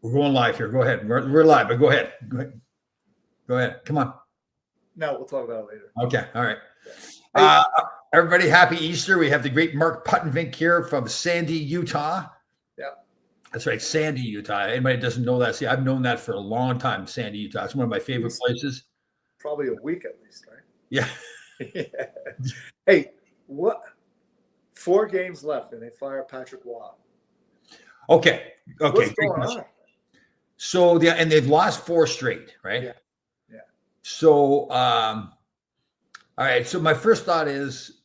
We're going live here. Go ahead. We're live, but go ahead. Go ahead. Come on. No, we'll talk about it later. Okay. All right. Everybody, happy Easter. We have the great Mark Puttenvink here from Sandy, Utah. Yeah. That's right. Sandy, Utah. Anybody doesn't know that? See, I've known that for a long time, Sandy, Utah. It's one of my favorite places. Probably a week at least, right? Yeah. Yeah. Hey, what? 4 games left and they fire Patrick Waugh. Okay. What's going on? So and they've lost 4 straight, right? Yeah. Yeah. So all right. So my first thought is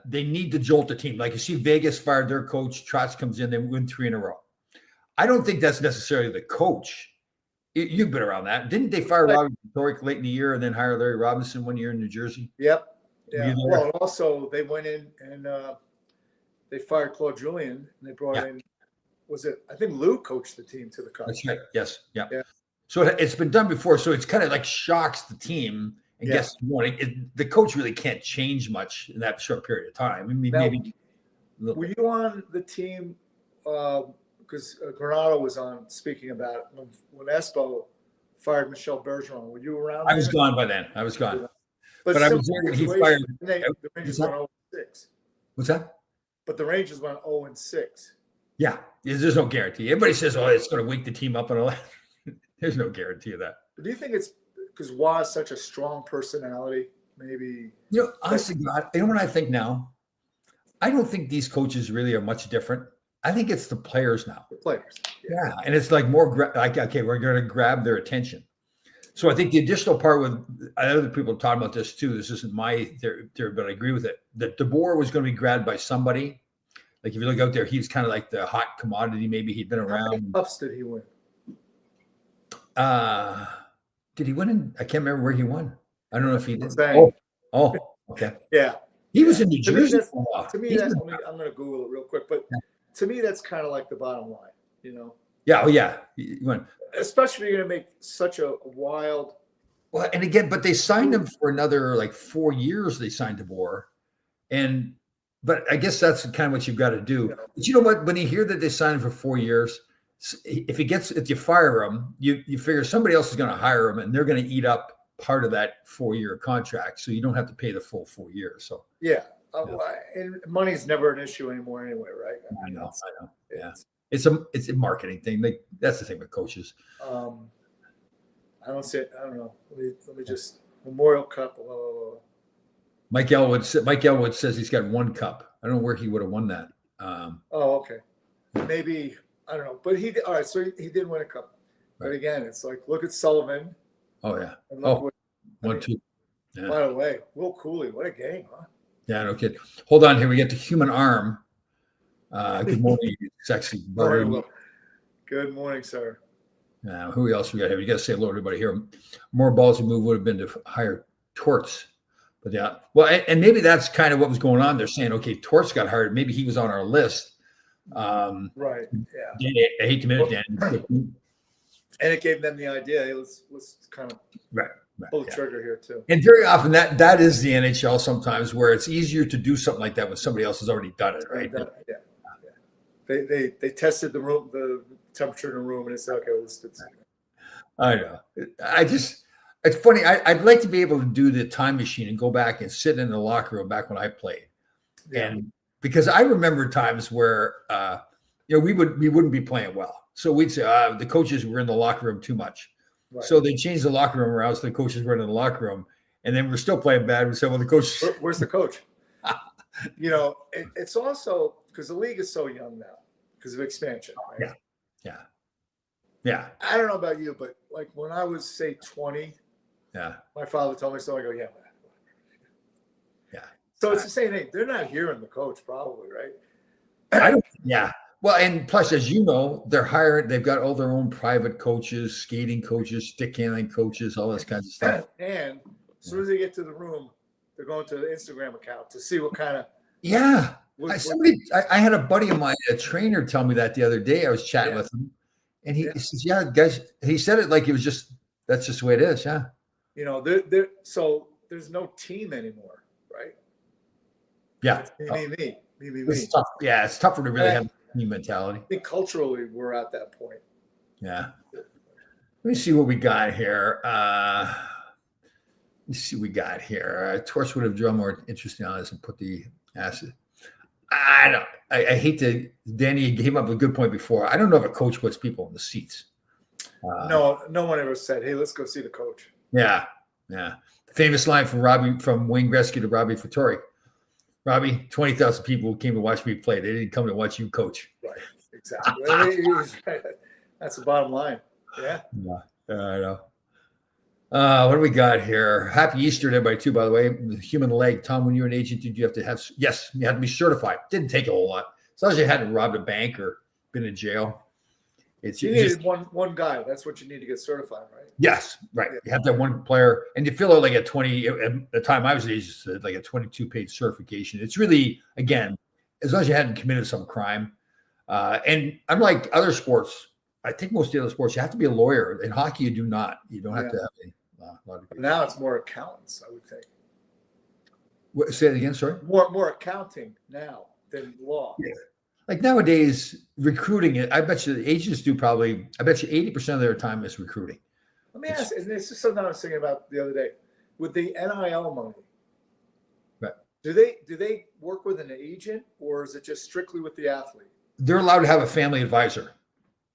they need to jolt the team. Like you see, Vegas fired their coach, Trotz comes in, they win 3 in a row. I don't think that's necessarily the coach. You've been around that. Didn't they fire Robbie Torek late in the year and then hire Larry Robinson one year in New Jersey? Yep. Yeah. Well, also they went in and they fired Claude Julien and they brought in, I think Lou coached the team to the cup. That's right. Yes. Yeah. So it's been done before. So it's kind of like shocks the team and gets the coach really can't change much in that short period of time. I mean, now, maybe. Were you on the team? Because Granado was on speaking about it when Espo fired Michel Bergeron. Were you around? I was gone by then. I was gone. But I was there when he fired. The Rangers went 0-6. What's that? But the Rangers went 0-6. Yeah, there's no guarantee. Everybody says, "Oh, it's going to wake the team up," and all that. There's no guarantee of that. But do you think it's because Waugh is such a strong personality? Maybe. Honestly, God, what I think now? I don't think these coaches really are much different. I think it's the players now. The players. Yeah. And it's like more like, okay, we're going to grab their attention. So I think the additional part with other people talking about this too, this isn't my theory, but I agree with it, that DeBoer was going to be grabbed by somebody. Like if you look out there, he's kind of like the hot commodity. Maybe he'd been around. How many cups did he win? Did he win? I can't remember where he won. I don't know if he did. Oh, okay. Yeah. He was in New Jersey. To me, I'm going to Google it real quick, but to me, that's kind of like the bottom line, Yeah. Oh, yeah. He went. Especially if you're going to make such a wild. Well, and again, but they signed him for another like 4 years. They signed DeBoer, but I guess that's kind of what you've got to do. But you know what? When you hear that they signed him for 4 years, if you fire him, you figure somebody else is going to hire him, and they're going to eat up part of that 4-year contract, so you don't have to pay the full 4 years. So yeah. And money's never an issue anymore anyway, right? I know. Yeah. It's a marketing thing. That's the thing with coaches. I don't know. Let me just Memorial Cup. Mike Elwood says he's got 1 cup. I don't know where he would have won that. Okay. Maybe, I don't know. But all right, so he did win a cup. Right. But again, it's like, look at Sullivan. Oh, yeah. One, 2. Yeah. By the way, Will Cooley, what a game, huh? Yeah, no kidding. Hold on here. We get the human arm. Good morning, sexy bird. Good morning, sir. Who else we got here? We got to say hello to everybody here. More ballsy move would have been to hire Torts. But yeah, well, and maybe that's kind of what was going on. They're saying, okay, Torts got hired. Maybe he was on our list. Right. Yeah. Danny, I hate to admit it, Dan. And it gave them the idea. Hey, let's kind of pull the trigger here too. And very often that is the NHL sometimes, where it's easier to do something like that when somebody else has already done it, right? They tested the room, the temperature in the room, and it's okay. Let's do it. I know. It's funny. I'd like to be able to do the time machine and go back and sit in the locker room back when I played, and because I remember times where we wouldn't be playing well. So we'd say the coaches were in the locker room too much. Right. So they changed the locker room around so the coaches were in the locker room. And then we're still playing bad. We said, well, the coach. Where's the coach? It's also because the league is so young now because of expansion. Right? Yeah. I don't know about you, but like when I was, say, 20, my father told me so. I go, yeah. So it's the same thing. They're not hearing the coach probably, right? Well, and plus, as you know, they're hired. They've got all their own private coaches, skating coaches, stick handling coaches, all this kinds of stuff. And as soon as they get to the room, they're going to the Instagram account to see what kind of. Yeah. I had a buddy of mine, a trainer, tell me that the other day. I was chatting with him, and he says, "Yeah, guys." He said it like it was that's just the way it is. Yeah. So there's no team anymore, right? Yeah. It's me. It's tough. Yeah, it's tougher to really have team mentality. I think culturally we're at that point. Yeah. Let me see what we got here. Let's see what we got here. Torch would have drawn more interesting on this and put the acid. I don't. I hate to. Danny came up with a good point before. I don't know if a coach puts people in the seats. No one ever said, "Hey, let's go see the coach." Yeah. Famous line from Wayne Gretzky to Robbie Fattori. Robbie, 20,000 people came to watch me play. They didn't come to watch you coach. Right. Exactly. That's the bottom line. Yeah. I know. What do we got here? Happy Easter to everybody too, by the way. The human leg. Tom, when you're an agent, did you have to have? Yes, you had to be certified. Didn't take a whole lot. As long as you hadn't robbed a bank or been in jail. You needed one guy. That's what you need to get certified, right? Yes, right. Yeah. You have to have one player, and you fill out like a 20. At the time I was agent, like a 22-page certification. It's really, again, as long as you hadn't committed some crime. And unlike other sports, I think most of the other sports, you have to be a lawyer. In hockey, you do not. You don't have to have a now it's more accountants, I would think. Say it again, sorry? More accounting now than law. Yeah. Like nowadays, recruiting, I bet you the agents do probably, I bet you 80% of their time is recruiting. Let me ask, and this is something I was thinking about the other day. With the NIL money, right? Do they work with an agent, or is it just strictly with the athlete? They're allowed to have a family advisor.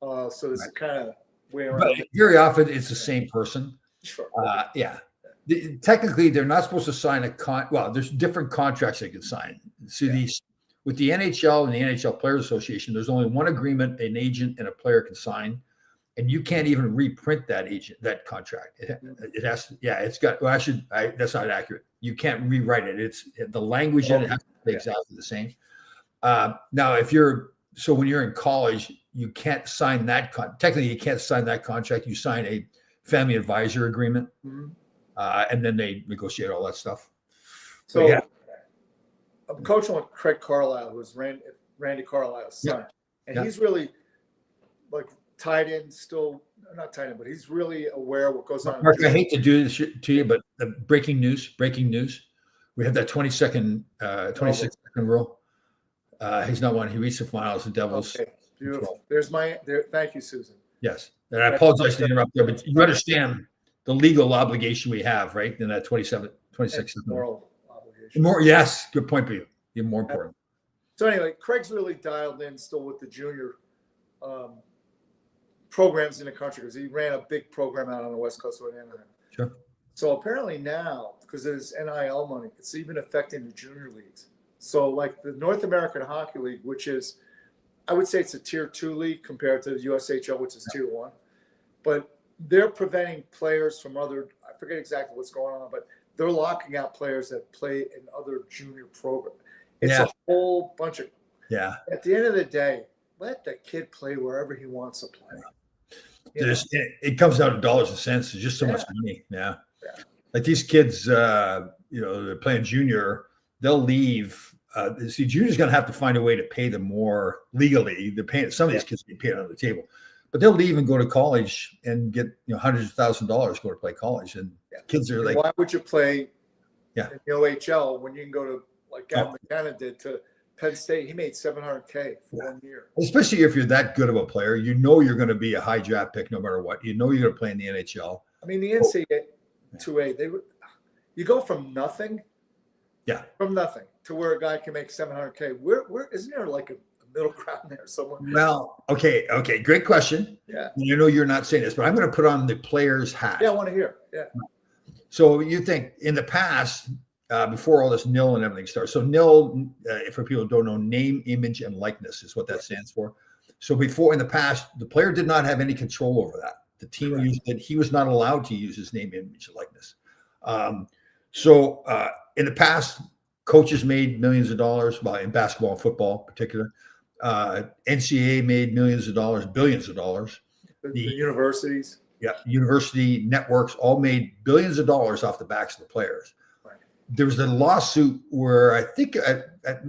So this is kind of way around. But very often it's the same person. Sure. Yeah. Technically, they're not supposed to sign there's different contracts they can sign. So with the NHL and the NHL Players Association, there's only one agreement an agent and a player can sign, and you can't even reprint that contract. It has to, it's got. Well, that's not accurate. You can't rewrite it. It's the language in it has to be exactly the same. Now, when you're in college, you can't sign that. Technically, you can't sign that contract. You sign a family advisor agreement, and then they negotiate all that stuff. So, I'm coaching with Craig Carlisle, who's Randy Carlisle's son, and he's really like tied in. Still not tied in, but he's really aware of what goes on. Mark, I hate to do this to you, but the breaking news. We have that 26 second rule. He's not one. He reached the finals. The Devils. Okay, beautiful. Thank you, Susan. Yes, and I apologize to interrupt there, but you understand the legal obligation we have, right? In that 26 moral obligation. More, yes, good point for you. Even more important. So anyway, Craig's really dialed in still with the junior programs in the country because he ran a big program out on the West Coast with Anaheim. Sure. So apparently now, because there's NIL money, it's even affecting the junior leagues. So like the North American Hockey League, which is, I would say it's a tier 2 league compared to the USHL, which is tier 1. But they're preventing players from I forget exactly what's going on, but they're locking out players that play in other junior programs. It's a whole bunch of. Yeah. At the end of the day, let the kid play wherever he wants to play. It comes down to dollars and cents. There's just so much money. Yeah. Like these kids, they're playing junior. They'll leave. Junior's going to have to find a way to pay them more legally. They're paying some of these kids get paid on the table, but they'll leave and go to college and get hundreds of thousands of dollars go to play college. And kids are like, why would you play in the OHL when you can go to like Gavin McKenna did to Penn State? He made $700K for 1 year. Especially if you're that good of a player, you're going to be a high draft pick no matter what. You're going to play in the NHL. I mean, the NCAA 2A, you go from nothing. Yeah. From nothing to where a guy can make $700K. Where isn't there like a middle ground there somewhere? Well, okay. Great question. Yeah. You know, you're not saying this, but I'm going to put on the player's hat. Yeah, I want to hear. Yeah. So you think in the past, before all this NIL and everything started. So NIL, for people who don't know, name, image, and likeness is what that stands for. So before in the past, the player did not have any control over that. The team used it. He was not allowed to use his name, image, and likeness. In the past, coaches made millions of dollars, in basketball and football in particular. NCAA made millions of dollars, billions of dollars. The universities. Yeah, university networks all made billions of dollars off the backs of the players. Right. There was a lawsuit where I think it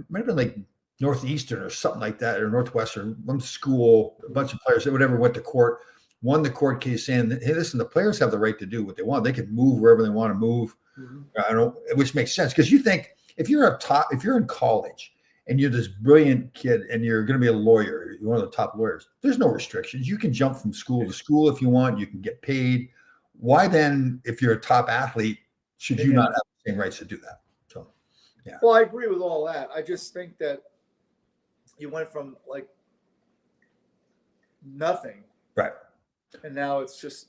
might have been like Northeastern or something like that, or Northwestern, one school, a bunch of players, whatever, went to court, won the court case saying, hey, listen, the players have the right to do what they want. They can move wherever they want to move. Which makes sense because you think if you're in college and you're this brilliant kid and you're going to be a lawyer, you're one of the top lawyers, there's no restrictions. You can jump from school to school if you want. You can get paid. Why then, if you're a top athlete, should you not have the same rights to do that? So, yeah. Well, I agree with all that. I just think that you went from like nothing, right, and now it's just.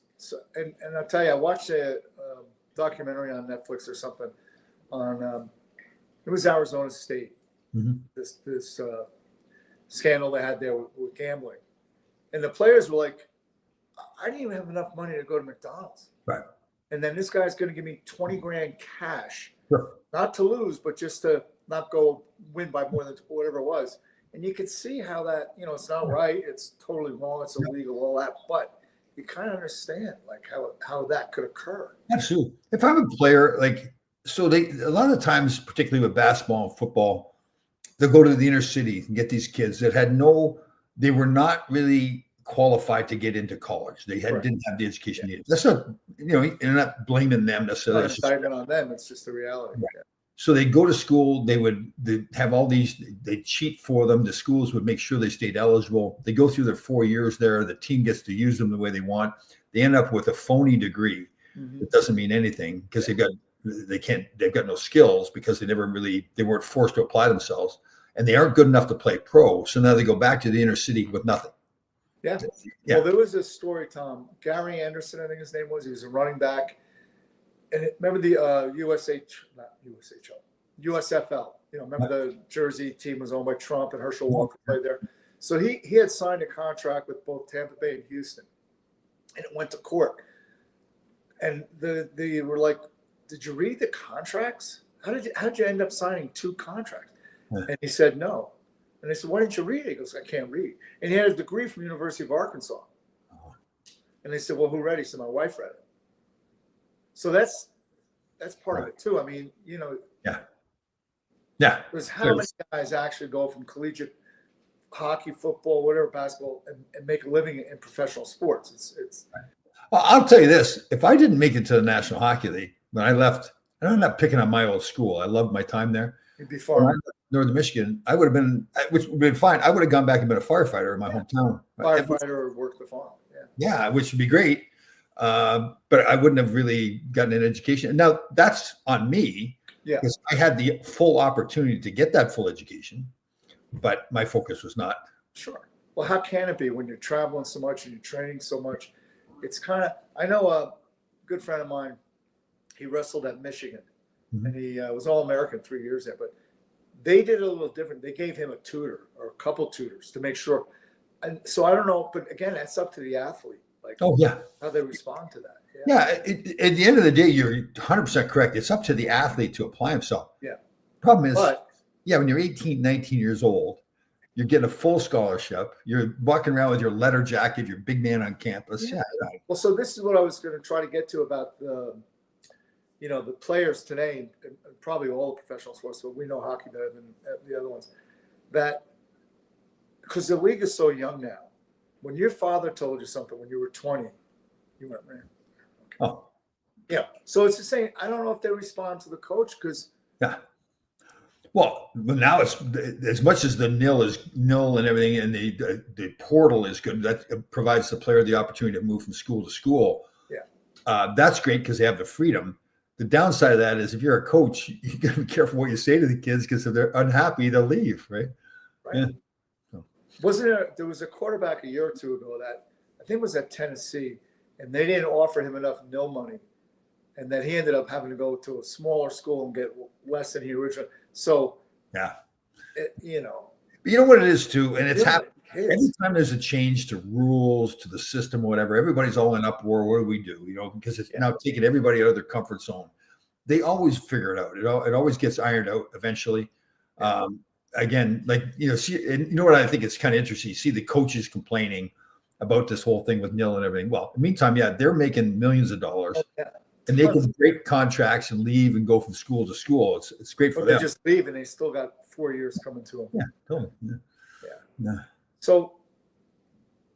And I'll tell you, I watched a documentary on Netflix or something on it was Arizona State. Mm-hmm. This scandal they had there with gambling, and the players were like, "I didn't even have enough money to go to McDonald's." Right. And then this guy's going to give me 20 grand cash, sure. not to lose, but just to not go win by more than whatever it was. And you can see how that, it's not right. It's totally wrong. It's illegal, all that. But you kind of understand like how that could occur. Absolutely. If I'm a player, so a lot of times, particularly with basketball and football, they'll go to the inner city and get these kids that they were not really qualified to get into college. They didn't have the education needed. That's not, you're not blaming them necessarily. It's not an indictment on them. It's just the reality. Right. Yeah. So they go to school, they have all these, they cheat for them. The schools would make sure they stayed eligible. They go through their 4 years there. The team gets to use them the way they want. They end up with a phony degree. Mm-hmm. It doesn't mean anything because they've got no skills because they weren't forced to apply themselves, and they aren't good enough to play pro. So now they go back to the inner city with nothing. Yeah. Well, there was a story, Tom. Gary Anderson, I think his name was. He was a running back. And remember the USFL. Remember the Jersey team was owned by Trump and Herschel Walker played there. So he had signed a contract with both Tampa Bay and Houston. And it went to court. And they were like, "Did you read the contracts? How did you end up signing 2 contracts?" Yeah. And he said, "No." And they said, "Why didn't you read it?" He goes, "I can't read." And he had a degree from University of Arkansas. And they said, "Well, who read it?" He said, "My wife read it." So that's part of it too. I mean, Yeah. There's how many guys actually go from collegiate hockey, football, whatever, basketball, and make a living in professional sports. It's. Well, I'll tell you this: if I didn't make it to the National Hockey League when I left, and I'm not picking on my old school. I loved my time there. You'd be far. Northern Michigan, I would have been, which would have been fine. I would have gone back and been a firefighter in my hometown. Firefighter or work the farm. Yeah, which would be great. But I wouldn't have really gotten an education. Now that's on me because I had the full opportunity to get that full education, but my focus was not. Sure. Well, how can it be when you're traveling so much and you're training so much? It's kind of, I know a good friend of mine, he wrestled at Michigan and he was All-American 3 years there, but they did it a little different. They gave him a tutor or a couple tutors to make sure. And so I don't know, but again, that's up to the athlete. Like, how they respond to that. At the end of the day, you're 100% correct. It's up to the athlete to apply himself. Yeah. Problem is, when you're 18, 19 years old, you're getting a full scholarship. You're walking around with your letter jacket, your big man on campus. Yeah. Well, so this is what I was going to try to get to about the players today, and probably all the professional sports, but we know hockey better than the other ones, that because the league is so young now. When your father told you something when you were 20, you went, "Man." Okay. Oh. Yeah. So it's the same. I don't know if they respond to the coach because. Yeah. Well, now it's as much as the nil is nil and everything, and the portal is good. That provides the player the opportunity to move from school to school. Yeah. That's great because they have the freedom. The downside of that is if you're a coach, you got to be careful what you say to the kids because if they're unhappy, they'll leave, right? Right. Yeah. There was a quarterback a year or two ago that I think was at Tennessee, and they didn't offer him enough nil money, and then he ended up having to go to a smaller school and get less than he originally. So, you know what it is too, and it's happened every time there's a change to rules, to the system, or whatever. Everybody's all in uproar. What do we do? Because it's now taking everybody out of their comfort zone. They always figure it out. It always gets ironed out eventually. Again, what I think it's kind of interesting. You see the coaches complaining about this whole thing with nil and everything. Well, in the meantime, they're making millions of dollars, and they can break contracts and leave and go from school to school. It's great for them. They just leave and they still got 4 years coming to them. Yeah, totally. Yeah. So,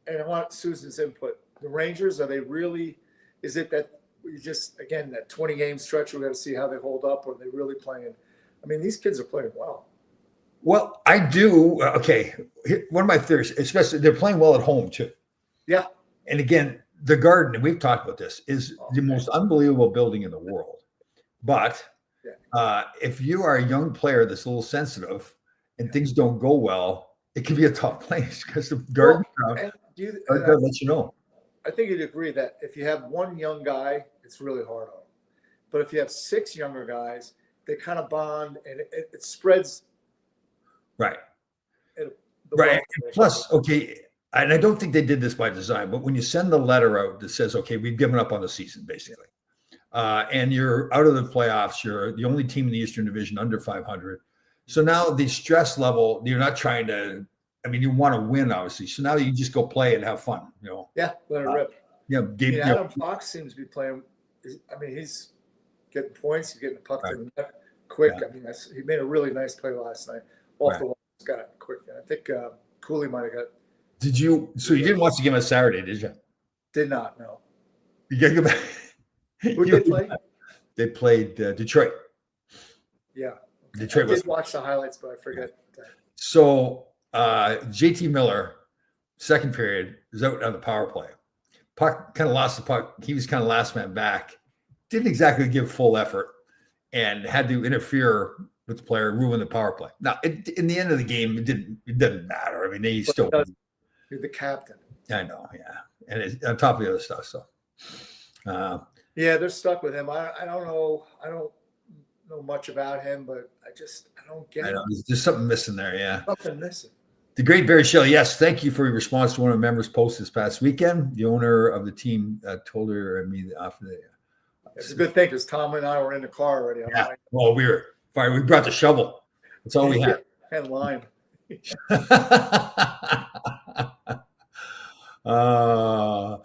and I want Susan's input. The Rangers, are they really? Is it that we just that 20-game stretch? We got to see how they hold up. Or are they really playing? I mean, these kids are playing well. Well, I do. Okay. One of my theories, especially they're playing well at home too. Yeah. And again, the Garden, and we've talked about this, is the most unbelievable building in the world. But if you are a young player that's a little sensitive and things don't go well, it can be a tough place because the Garden crowd let you know. I think you'd agree that if you have one young guy, it's really hard on him. But if you have 6 younger guys, they kind of bond and it spreads. Right. Right. Plus, okay, and I don't think they did this by design, but when you send the letter out that says, okay, we've given up on the season, basically, and you're out of the playoffs, you're the only team in the Eastern Division under 500. So now the stress level, you're not trying to, I mean, you want to win, obviously. So now you just go play and have fun, you know? Yeah, let it rip. Adam Fox seems to be playing. I mean, he's getting points, he's getting the puck to the net quick. I mean, he made a really nice play last night. Off the wall, got it quick. And I think Cooley might have got. Did you? So you didn't watch the game on Saturday, did you? Did not. No. You got to go back. Who did they play? They played Detroit. Yeah. Detroit. I did watch the highlights, but I forget. So JT Miller, second period, was out on the power play. Puck kind of lost the puck. He was kind of last man back. Didn't exactly give full effort and had to interfere with the player, ruin the power play. Now, in the end of the game, it didn't matter. I mean, they still. You're the captain. I know, yeah, and it's on top of the other stuff. So, yeah, they're stuck with him. I don't know. I don't know much about him, but I don't get it. There's something missing there. Yeah, something missing. The great Barry Shelley. Yes, thank you for your response to one of the members' posts this past weekend. The owner of the team told her and me after the. It's a good thing because Tom and I were in the car already. Yeah. Well, we were fine. We brought the shovel. That's all we had. And lime. Ron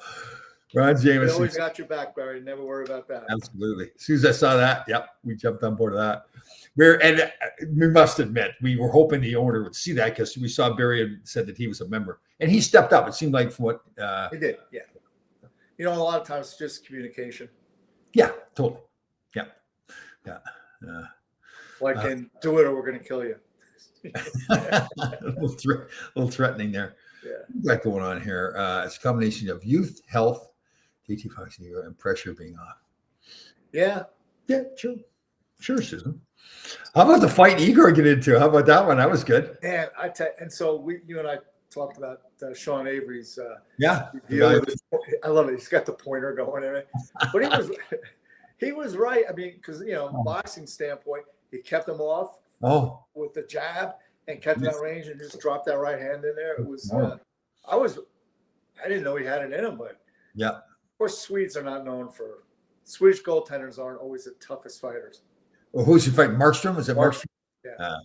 Jameson. We always got your back, Barry. Never worry about that. Absolutely. As soon as I saw that, we jumped on board of that. We must admit, we were hoping the owner would see that because we saw Barry had said that he was a member, and he stepped up. It seemed like from what he did. Yeah. You know, a lot of times it's just communication. Yeah, totally. Yeah. And do it or we're going to kill you. a little threatening there. Yeah. What's going on here? It's a combination of youth, health, JT Fox, and pressure being off. Yeah. Yeah, sure, Susan. How about the fight Igor get into? How about that one? That was good. And so you and I talked about Sean Avery's. Yeah. I love it. He's got the pointer going in it. But he was right. I mean, because boxing standpoint, he kept him off with the jab and kept him out range and just dropped that right hand in there. It was. I didn't know he had it in him, but of course, Swedes are not known for. Swedish goaltenders aren't always the toughest fighters. Well, who's he fighting? Markstrom? Was it Markstrom? Yeah.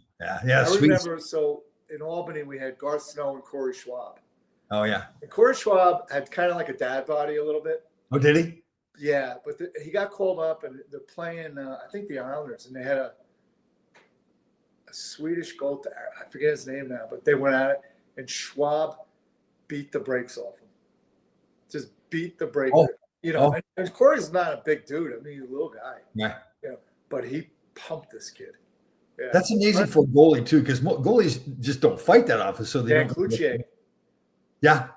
Yeah. I remember. So in Albany, we had Garth Snow and Corey Schwab. Oh yeah. And Corey Schwab had kind of like a dad body a little bit. Oh, did he? Yeah, but he got called up, and they're playing. I think the Islanders, and they had a Swedish goaltender. I forget his name now, but they went at it, and Schwab beat the brakes off him. Just beat the brakes. And Corey's not a big dude. I mean, he's a little guy. Yeah. But he pumped this kid. Yeah. That's amazing for a goalie too, because goalies just don't fight that often. So they don't. Cloutier. Yeah.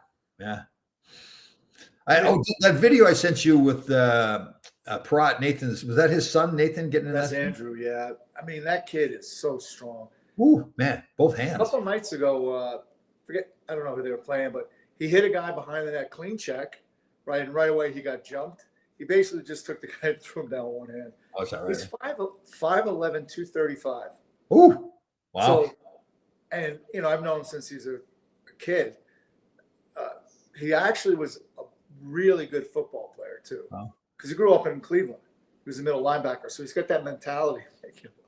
That video I sent you with Perrott, Nathan, was that his son, Nathan, getting in that? That's Andrew, yeah. I mean, that kid is so strong. Ooh, man, both hands. A couple of nights ago, I don't know who they were playing, but he hit a guy behind the net, clean check, right? And right away he got jumped. He basically just took the guy and threw him down with one hand. Oh, is that right? He's 5'11", 235. Ooh, wow. So, and, I've known him since he's a kid. He actually was a really good football player too, because he grew up in Cleveland. He was a middle linebacker, so he's got that mentality.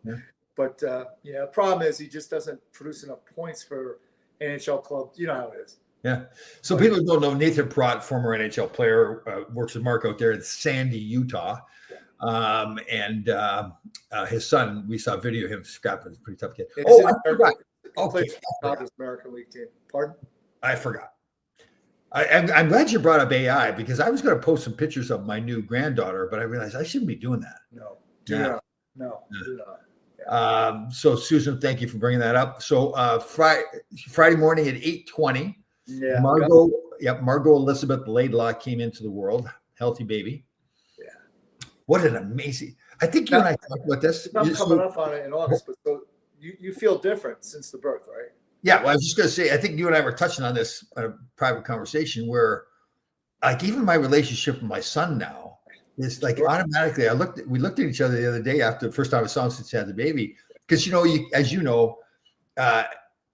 Yeah. But the problem is he just doesn't produce enough points for NHL club. You know how it is. Yeah. So people don't know Nathan Perrott, former NHL player, works with Mark out there in Sandy, Utah. And his son, we saw a video of him scrapping. It's a pretty tough kid. I forgot. Okay. American League team. Pardon? I forgot. I'm glad you brought up AI because I was going to post some pictures of my new granddaughter, but I realized I shouldn't be doing that. No, do not. No, do not. So Susan, thank you for bringing that up. So Friday morning at 8:20, Yeah. Margot Elizabeth Laidlaw came into the world, healthy baby. Yeah. What an amazing! I think you and I talked about this. I'm coming up on it in August, but so you feel different since the birth, right? Yeah, well, I was just going to say, I think you and I were touching on this in a private conversation where, like, even my relationship with my son now is like automatically. We looked at each other the other day after the first time I saw him since he had the baby, because as you know,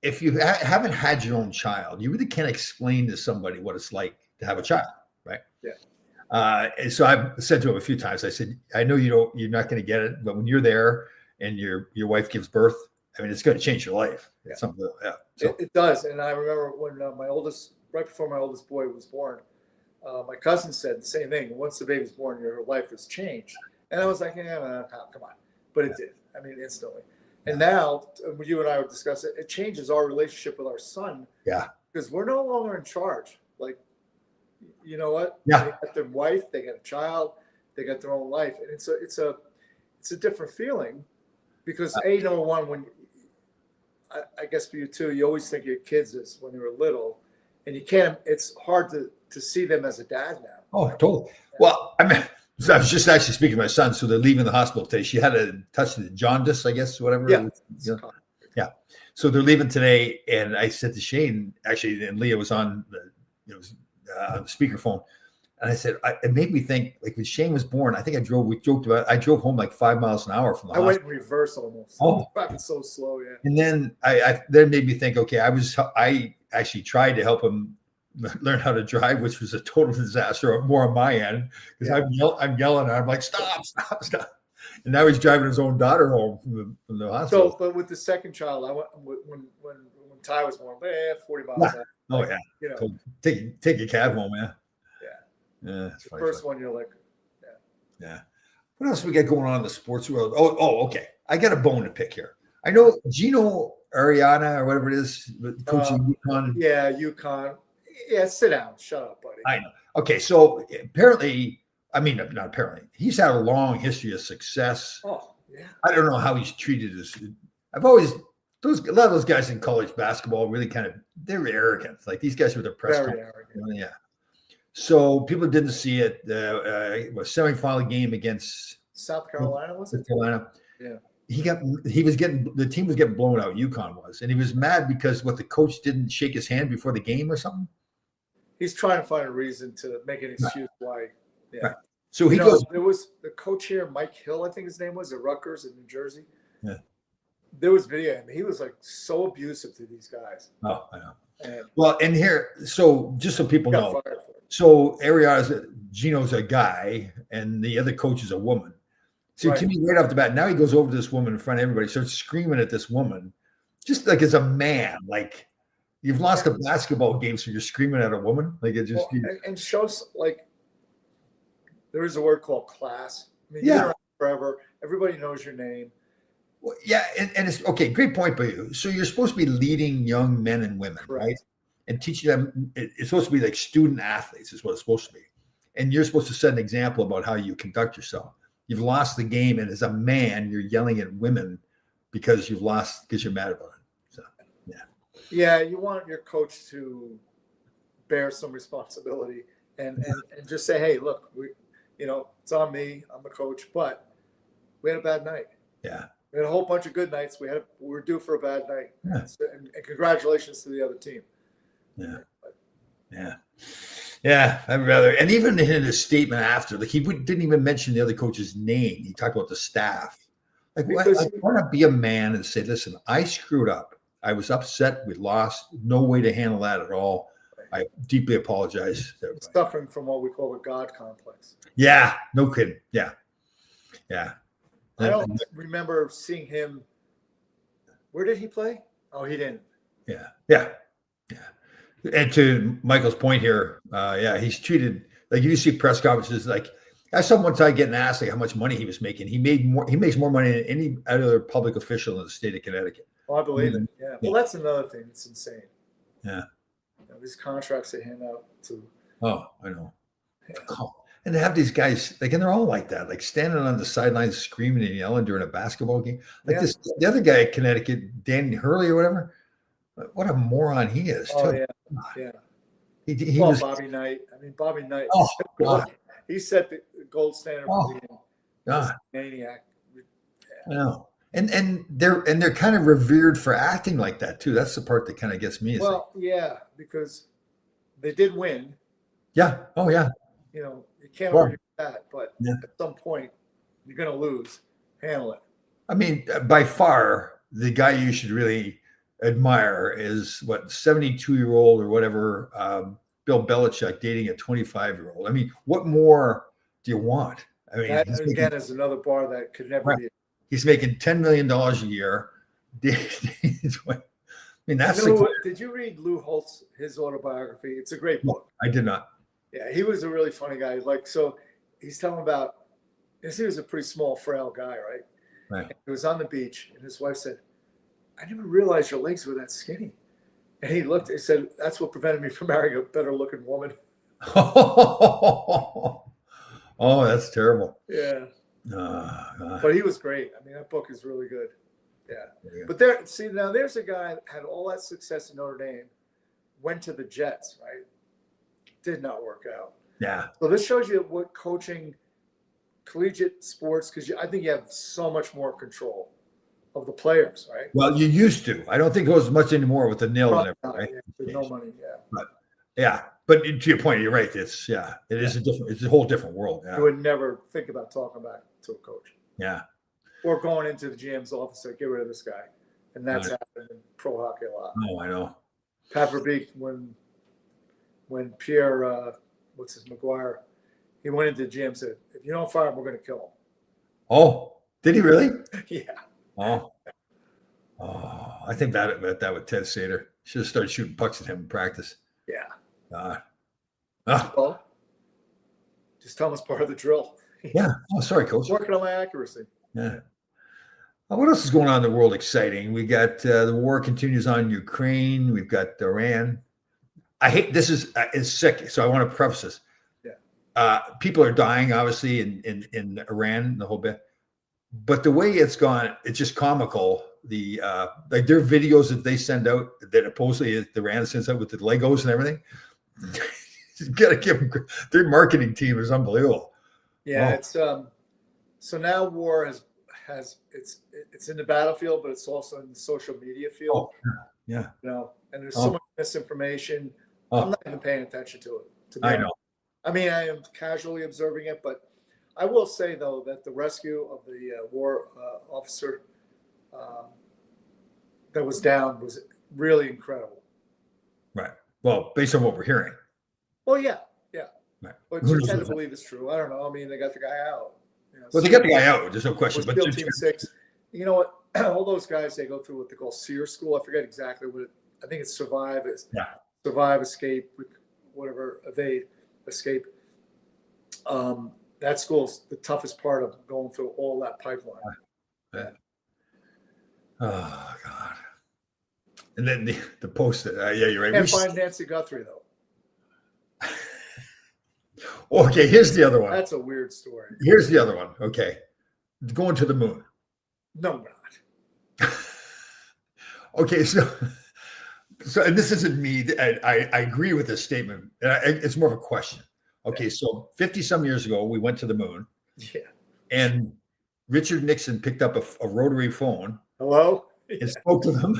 if you haven't had your own child, you really can't explain to somebody what it's like to have a child, right? Yeah. And so I've said to him a few times, I said, I know you're not going to get it, but when you're there and your wife gives birth, I mean, it's going to change your life. Yeah. It's something, It does. And I remember when right before my oldest boy was born, my cousin said the same thing. Once the baby's born, your life has changed. And I was like, yeah, come on. But it did. I mean, instantly. And now, when you and I would discuss it, it changes our relationship with our son. Yeah. Because we're no longer in charge. Like, you know what? Yeah. They got their wife, they got a child, they got their own life. And it's a different feeling because number one, when I guess for you too, you always think of your kids as when they were little, and it's hard to see them as a dad now. Oh, totally. Well, I mean, I was just actually speaking to my son. So they're leaving the hospital today. She had a touch of the jaundice, I guess, whatever. Yeah. Yeah. So they're leaving today. And I said to Shane, actually, and Leah was on the speakerphone. And I said, it made me think, like when Shane was born, I think we joked about it. I drove home like 5 miles an hour from the hospital. I went in reverse almost. Oh, driving so slow, yeah. And then I then made me think, okay, I actually tried to help him learn how to drive, which was a total disaster, more on my end, because I'm yelling at him like, stop. And now he's driving his own daughter home from the hospital. So, but with the second child, I went when Ty was born, 40 miles an hour. Oh yeah, you know, take your cab home, man. Yeah, the first one, you're like, yeah. What else we got going on in the sports world? Oh, okay. I got a bone to pick here. I know Gino Ariana or whatever it is, coaching UConn. Yeah, UConn. Yeah, sit down. Shut up, buddy. I know. Okay, so apparently, I mean, not apparently, he's had a long history of success. Oh, yeah. I don't know how he's treated as. A lot of those guys in college basketball really they're arrogant. Like these guys with the press. Very arrogant. Yeah. So people didn't see it. It was semifinal game against South Carolina, was it? South Carolina. Yeah. The team was getting blown out. UConn was, and he was mad because the coach didn't shake his hand before the game or something. He's trying to find a reason to make an excuse why. Yeah. Right. So he goes. There was the coach here, Mike Hill, I think his name was, at Rutgers in New Jersey. Yeah. There was video, and he was like so abusive to these guys. Oh, I know. And here, so just so people know, so Gino's a guy, and the other coach is a woman. So to me, right off the bat, now he goes over to this woman in front of everybody, starts screaming at this woman, just like as a man, like you've lost a basketball game, so you're screaming at a woman, like it just and shows like there is a word called class. I mean, you've been around forever. Everybody knows your name. Well, yeah, and it's okay. Great point by you. So you're supposed to be leading young men and women, right? And teaching them. It's supposed to be like student athletes, is what it's supposed to be. And you're supposed to set an example about how you conduct yourself. You've lost the game, and as a man, you're yelling at women because you've lost because you're mad about it. So, yeah, you want your coach to bear some responsibility and just say, hey, look, it's on me. I'm the coach, but we had a bad night. Yeah. We had a whole bunch of good nights. We were due for a bad night. Yeah. And congratulations to the other team. Yeah. I'd rather, and even in his statement after, like he didn't even mention the other coach's name. He talked about the staff. Like, I want to be a man and say, listen, I screwed up. I was upset. We lost. No way to handle that at all. I deeply apologize. Suffering from what we call a God complex. Yeah. No kidding. Yeah. I don't remember seeing him. Where did he play? Oh, he didn't. Yeah. And to Michael's point here, he's treated like you see press conferences like I saw one time getting asked like how much money he was making. He makes more money than any other public official in the state of Connecticut. Oh, I believe it. Yeah. Well, that's another thing. It's insane. Yeah. These contracts they hand out to. Oh, I know. And they have these guys, like, and they're all like that, like standing on the sidelines screaming and yelling during a basketball game. Like Yeah. this, the other guy at Connecticut, Danny Hurley or whatever. What a moron he is, Oh too. yeah, yeah. He Well, was, Bobby Knight. I mean, Bobby Knight. oh, God. He set the gold standard Oh, for being God. a maniac. I know. And they're kind of revered for acting like that, too. That's the part that kind of gets me. Is like, Well, yeah, because they did win. yeah. Oh, yeah. You know, you can't Well, argue with that, but yeah. at some point, you're going to lose. Handle it. I mean, by far, the guy you should really admire is what 72-year-old or whatever Bill Belichick dating a 25-year-old. I mean, what more do you want? I mean, That again is another bar that could never be. He's making $10 million a year. I mean, that's Did you read Lou Holtz, his autobiography? It's a great book. I did not. Yeah, he was a really funny guy. Like, so he's telling about, he was a pretty small, frail guy, right? Right. He was on the beach, and his wife said, "I never realized your legs were that skinny." And he looked, he said, "That's what prevented me from marrying a better looking woman." Oh, that's terrible. Yeah. But he was great. I mean, that book is really good. Yeah. But now there's a guy that had all that success in Notre Dame, went to the Jets, right? Did not work out. Yeah. So this shows you what coaching collegiate sports, because I think you have so much more control of the players, right? Well, you used to. I don't think it was much anymore with the nil and everything, right? Yeah, there's no money. Yeah. But to your point, you're right. It's it's a whole different world. Yeah. You would never think about talking back to a coach. Yeah. Or going into the GM's office and get rid of this guy. And that's happened in pro hockey a lot. Oh, I know. Pat Verbeek, when Pierre, McGuire, he went into the GM and said, "If you don't fire him, we're going to kill him." Oh, did he really? Yeah. Oh, I think that with Ted Sater. Should have started shooting pucks at him in practice. Yeah. Oh. Well, just tell him it's part of the drill. Yeah. Oh, sorry, coach. Working on my accuracy. Yeah. What else is going on in the world exciting? We got the war continues on in Ukraine. We've got Iran. I hate this is sick. So I want to preface this. Yeah. People are dying, obviously, in Iran, the whole bit. But the way it's gone, it's just comical. The like their videos that they send out that supposedly Iran sends out with the Legos and everything. You gotta give them their marketing team is unbelievable. Yeah, it's so now war has it's in the battlefield, but it's also in the social media field. Oh, yeah. You know, and there's so much misinformation. I'm not even paying attention to it. I know. I mean, I am casually observing it, but I will say though that the rescue of the war officer that was down was really incredible. Right. Well, based on what we're hearing. Well, yeah. Right. But you tend to believe it's true. I don't know. I mean, they got the guy out. You know, well, they got the guy out. There's no question. But Team 6. You know what? All those guys, they go through what they call SEER school. I forget exactly what it. I think it's survive, escape, whatever, evade, escape. That school's the toughest part of going through all that pipeline. Yeah. Oh God. And then the post. Yeah, you're right. Can't find Nancy Guthrie though. Okay, here's the other one. That's a weird story. Here's the other one. Okay, going to the moon. No, we're not. Okay, so and this isn't me. I agree with this statement. It's more of a question. Okay, so 50-some years ago, we went to the moon. Yeah. And Richard Nixon picked up a rotary phone. Hello? And spoke to them.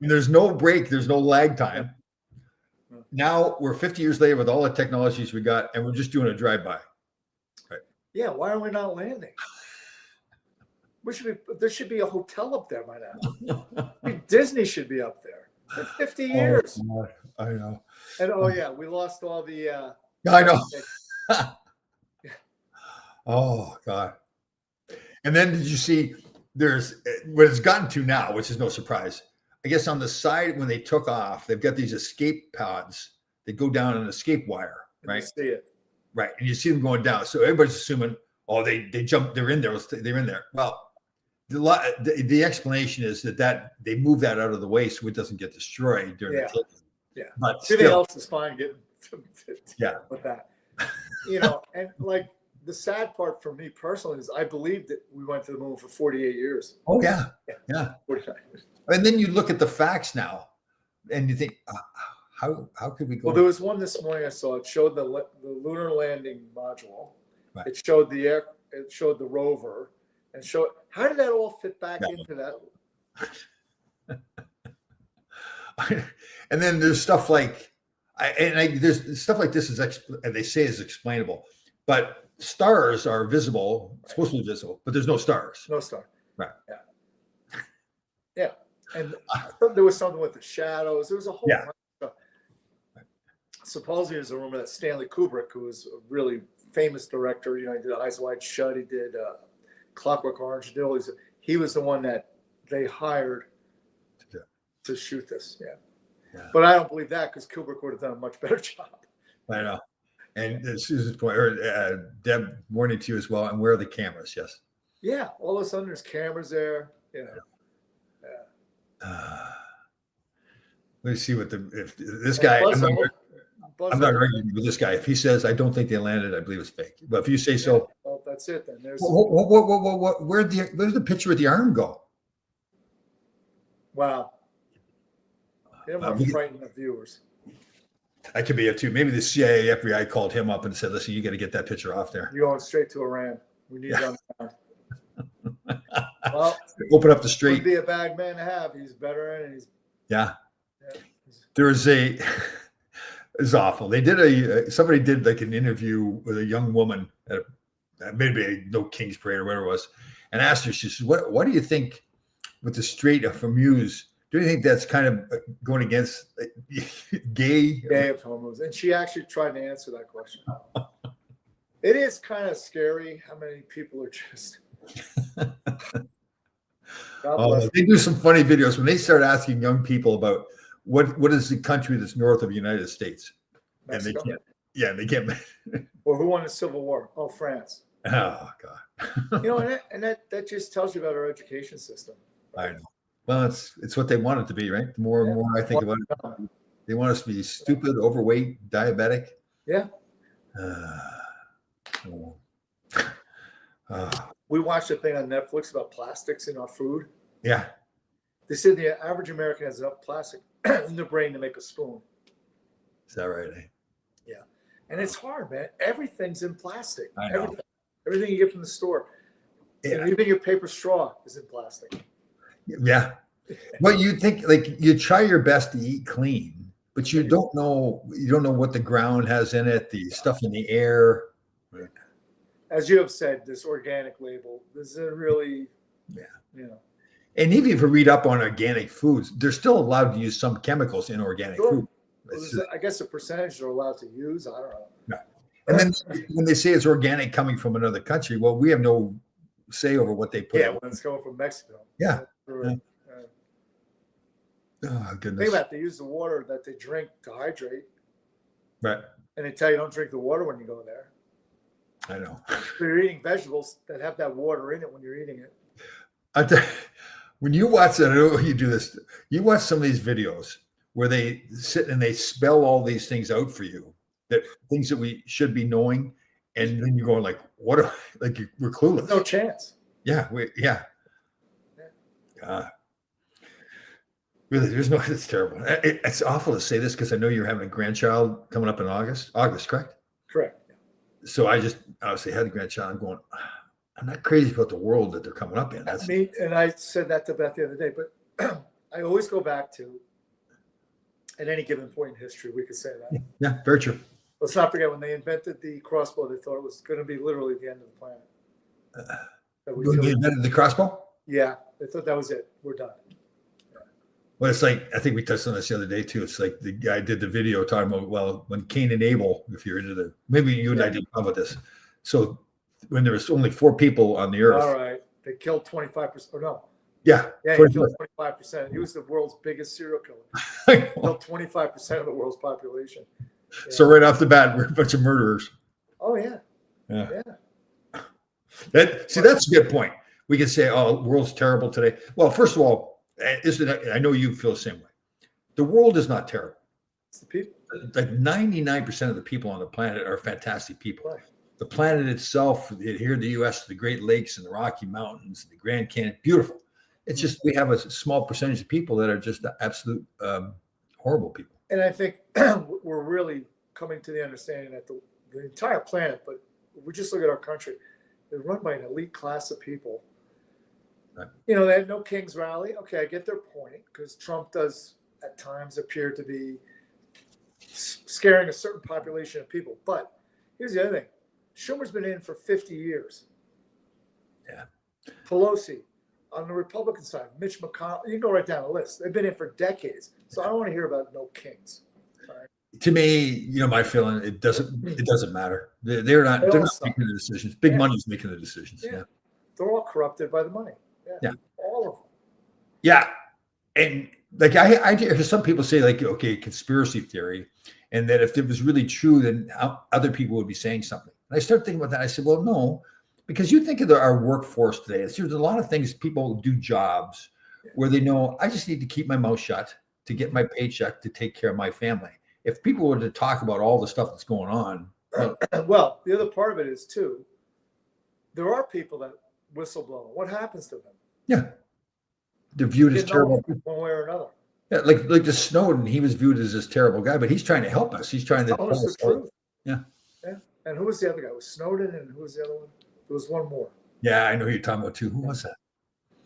There's no break. There's no lag time. Now we're 50 years later with all the technologies we got, and we're just doing a drive-by. Right. Yeah, why are we not landing? There should be a hotel up there by now. Disney should be up there. For 50 years. God, I know. And we lost all the I know. Oh God. And then did you see there's what it's gotten to now, which is no surprise. I guess on the side when they took off, they've got these escape pods that go down an escape wire, right? You see it. Right. And you see them going down. So everybody's assuming, they jumped, they're in there. They're in there. Well, the explanation is that they move that out of the way so it doesn't get destroyed during the taking. Yeah. But everything else is fine getting with that. you know, and like the sad part for me personally is I believe that we went to the moon for 48 years. Oh yeah, yeah. 49. And then you look at the facts now, and you think, how could we go? Well, there was one this morning I saw. It showed the lunar landing module. Right. It showed the air. It showed the rover, and showed how did that all fit back into that? And then there's stuff like, there's stuff like this and they say is explainable, but stars are visible, supposed to be visible, but there's no stars. No star. Right. Yeah. Yeah. And there was something with the shadows. There was a whole bunch of stuff. Supposedly there's a rumor that Stanley Kubrick, who was a really famous director, you know, he did Eyes Wide Shut, he did Clockwork Orange, he was the one that they hired to shoot this. Yeah. But I don't believe that because Kubrick would have done a much better job. I know. And Susan's point, or Deb, morning to you as well. And where are the cameras? Yes. Yeah. All of a sudden there's cameras there. You know. Let me see if this guy. I'm not arguing with this guy. If he says I don't think they landed, I believe it's fake. But if you say so, well, that's it then. There's where's the picture of the arm go? Wow. They don't want to frighten the viewers. I could be it too. Maybe the CIA, FBI called him up and said, "Listen, you got to get that picture off there. You're going straight to Iran. We need it on the ground." Well, open up the street. Would be a bad man to have. He's better and he's. Yeah. There's it's awful. They did somebody did like an interview with a young woman at maybe no King's Parade or whatever it was, and asked her. She says, "What do you think with the Strait of Hormuz? Do you think that's kind of going against gay of Hormuz?" And she actually tried to answer that question. It is kind of scary how many people are just. They do some funny videos when they start asking young people about what is the country that's north of the United States, Mexico. And they can't. Yeah, they can't. Or who won the Civil War? Oh, France. Oh God. You know, and that just tells you about our education system. Right? I know. Well, it's what they want it to be, right? The more and more I think about it, they want us to be stupid, overweight, diabetic. Yeah. We watched a thing on Netflix about plastics in our food. Yeah. They said the average American has enough plastic in their brain to make a spoon. Is that right? Yeah. And it's hard, man. Everything's in plastic. I know. Everything you get from the store. Yeah. And even your paper straw is in plastic. Yeah. Well, you think like you try your best to eat clean, but you don't know what the ground has in it, the stuff in the air. As you have said, this organic label, this is really, you know. And even if you read up on organic foods, they're still allowed to use some chemicals in organic food. Well, I guess a percentage they're allowed to use. I don't know. No. And then when they say it's organic coming from another country, well, we have no say over what they put. Yeah, when it's coming from Mexico. Yeah. Oh, goodness. Think about it. They use the water that they drink to hydrate. Right. And they tell you don't drink the water when you go there. I know. So you're eating vegetables that have that water in it when you're eating it. When you watch that, I know you do this. You watch some of these videos where they sit and they spell all these things out for you, that things that we should be knowing, and then you're going like, "What? Like we're clueless." No chance. Yeah. Really, there's no. It's terrible. It's awful to say this because I know you're having a grandchild coming up in August. August, correct? Correct. So I just obviously had a grandchild. I'm going. I'm not crazy about the world that they're coming up in. That's me, and I said that to Beth the other day. But I always go back to, at any given point in history, we could say that. Yeah, very true. Let's not forget when they invented the crossbow, they thought it was going to be literally the end of the planet. They invented the crossbow? Yeah, they thought that was it. We're done. Well, it's like, I think we touched on this the other day too. It's like the guy did the video talking about, well, when Cain and Abel, if you're into maybe you and I did talk about this. So when there was only 4 people on the earth. All right. They killed 25%. Or no. Yeah. Yeah, he killed 25%. He was the world's biggest serial killer. He killed 25% of the world's population. Yeah. So right off the bat, we're a bunch of murderers. Oh, yeah. Yeah. That's a good point. We can say, oh, the world's terrible today. Well, first of all, I know you feel the same way. The world is not terrible. It's the people. like 99% of the people on the planet are fantastic people. Right. The planet itself, here in the U.S., the Great Lakes and the Rocky Mountains, the Grand Canyon, beautiful. It's just we have a small percentage of people that are just absolute horrible people. And I think we're really coming to the understanding that the entire planet, but if we just look at our country, they're run by an elite class of people. Right. You know, they had no King's rally. Okay, I get their point, because Trump does at times appear to be scaring a certain population of people. But here's the other thing. Schumer's been in for 50 years. Yeah. Pelosi, on the Republican side, Mitch McConnell, you can go right down the list. They've been in for decades. So I don't want to hear about no kings. Right? To me, you know, my feeling, it doesn't matter. They're not making the decisions. Big money's making the decisions. Yeah. They're all corrupted by the money. Yeah. All of them. Yeah. And like I hear some people say, like, okay, conspiracy theory, and that if it was really true, then other people would be saying something. And I started thinking about that. I said, well, no, because you think of our workforce today. There's a lot of things, people do jobs where they know, I just need to keep my mouth shut to get my paycheck to take care of my family. If people were to talk about all the stuff that's going on. Well, the other part of it is, too, there are people that whistleblow. What happens to them? Yeah. They're viewed as terrible. One way or another. Yeah, like the Snowden, he was viewed as this terrible guy, but he's trying to help us. He's trying to tell us the truth. Yeah. Yeah. And who was the other guy? It was Snowden, and who was the other one? There was one more. Yeah, I know who you're talking about too. Who was that?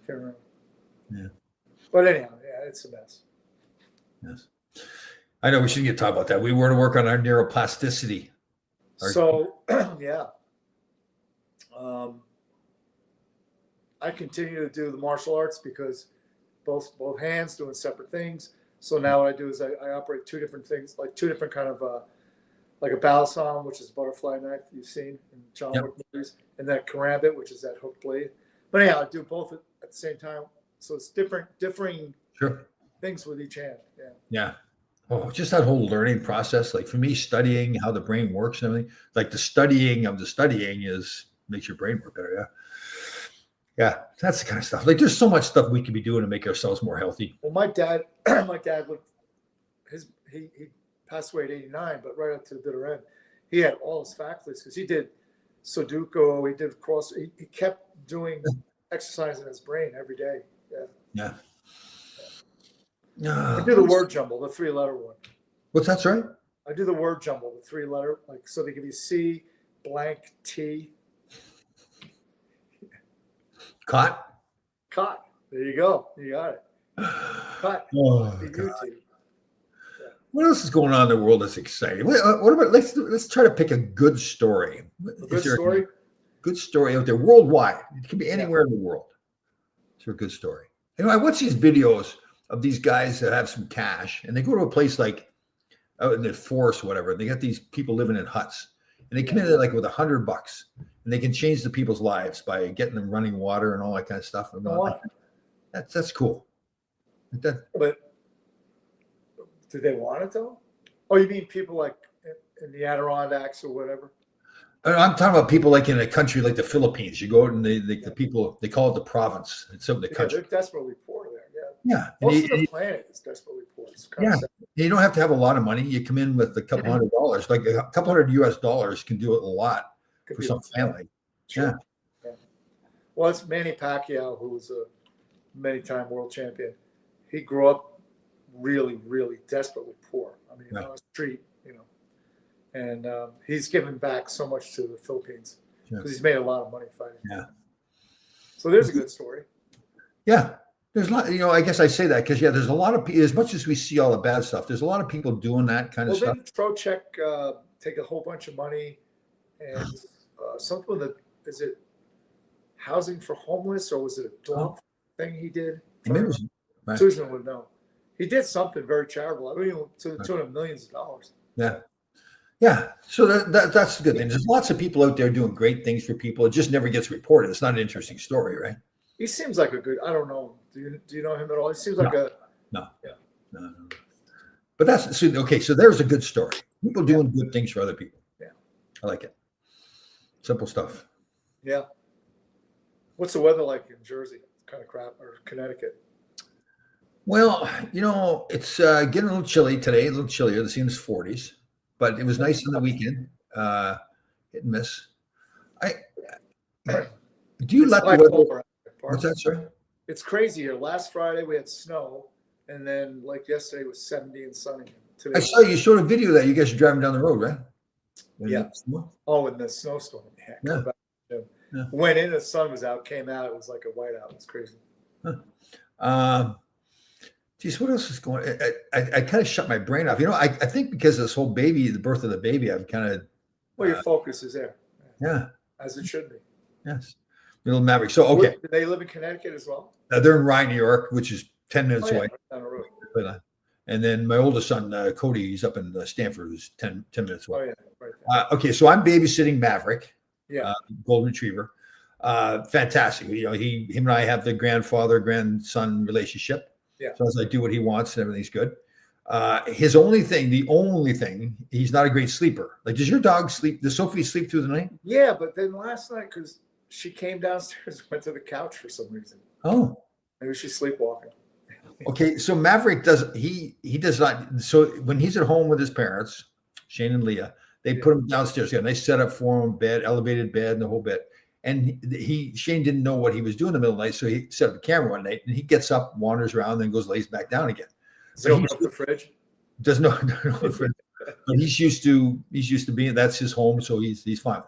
Can't remember. Yeah. But anyhow, yeah, it's a mess. Yes. I know we shouldn't get to talk about that. We were to work on our neuroplasticity. So, yeah. I continue to do the martial arts because both hands doing separate things. So now what I do is I operate two different things, like two different kind of like a balisong, which is a butterfly knife you've seen in John Wick movies, and then karambit, which is that hook blade. But anyhow, I do both at the same time. So it's differing things with each hand. Yeah. Yeah. Oh, just that whole learning process. Like for me, studying how the brain works and everything, like the studying of the studying makes your brain work better. Yeah. Yeah. That's the kind of stuff. Like there's so much stuff we could be doing to make ourselves more healthy. Well, my dad would, he passed away at 89, but right up to the bitter end, he had all his faculties because he did Sudoku, he did cross, he kept doing exercise in his brain every day. Yeah. I do the word jumble, the 3-letter one. What's that, sorry? I do the word jumble, the 3-letter, like so they give you C blank T. Caught. There you go. You got it. Caught. Oh, what else is going on in the world that's exciting? What about let's try to pick a good story. Good story out there worldwide. It can be anywhere in the world. It's a good story. You know, I watch these videos of these guys that have some cash, and they go to a place like out in the forest or whatever. And they got these people living in huts, and they come in there like with $100, and they can change the people's lives by getting them running water and all that kind of stuff. That's cool. But do they want it though? Oh, you mean people like in the Adirondacks or whatever? I'm talking about people like in a country like the Philippines. You go out and the people, they call it the province. It's over the country. They're desperately poor there. Yeah. Most of the planet is desperately poor. You don't have to have a lot of money. You come in with a couple $100. Like a couple $100 US can do it a lot for some family. Sure. Yeah. Well, it's Manny Pacquiao, who was a many-time world champion. He grew up really, really desperately poor. I mean, on the street, you know. And he's given back so much to the Philippines because he's made a lot of money fighting. Yeah. So there's a good story. Yeah. There's a lot, you know, I guess I say that because, there's a lot of, as much as we see all the bad stuff, there's a lot of people doing that kind of stuff. Didn't Trocheck take a whole bunch of money and something with is it housing for homeless, or was it a dog thing he did? Right. Susan would know. He did something very charitable. I mean, to the tune of millions of dollars. Yeah. Yeah. So that's a good thing. There's lots of people out there doing great things for people. It just never gets reported. It's not an interesting story, right? He seems like a good, I don't know. Do you know him at all? He seems like No. But that's okay. So there's a good story. People doing good things for other people. Yeah. I like it. Simple stuff. Yeah. What's the weather like in Jersey? Kind of crap, or Connecticut? Well, it's getting a little chilly today, a little chillier. The seems 40s, but it was nice on the weekend. Hit and miss. I do you It's like the weather? bipolar. What's that, sir? It's crazy here. Last Friday we had snow, and then like yesterday was 70 and sunny. I Today, saw you showed a video that you guys are driving down the road, right? yeah. Oh, in the snowstorm. Yeah. Yeah. Yeah. Went in, the sun was out, came out, it was like a whiteout. It's crazy. Geez, what else is going? I kind of shut my brain off. I think because of this whole the birth of the baby, I've kind of Well, your focus is there. Yeah, as it should be. Yes, little Maverick. So okay, do they live in Connecticut as well? They're in Rye, New York, which is 10 minutes away. Right down the road. But, and then my oldest son, Cody, he's up in Stanford, who's 10 minutes away. Oh yeah, right there. Okay, so I'm babysitting Maverick, Yeah. golden retriever. Fantastic. Him and I have the grandfather-grandson relationship. Yeah. So as I do what he wants and everything's good. The only thing, he's not a great sleeper. Like, does your dog sleep? Does Sophie sleep through the night? Yeah, but then last night, because she came downstairs and went to the couch for some reason. Oh. Maybe she's sleepwalking. Okay, so Maverick does not. So when he's at home with his parents, Shane and Leah, they put him downstairs. Yeah, they set up for him bed, elevated bed, and the whole bit. And Shane didn't know what he was doing in the middle of the night, so he set up a camera one night, and he gets up, wanders around, then lays back down again. Does he open up the fridge? Does no, but he's used to being, that's his home, so he's fine.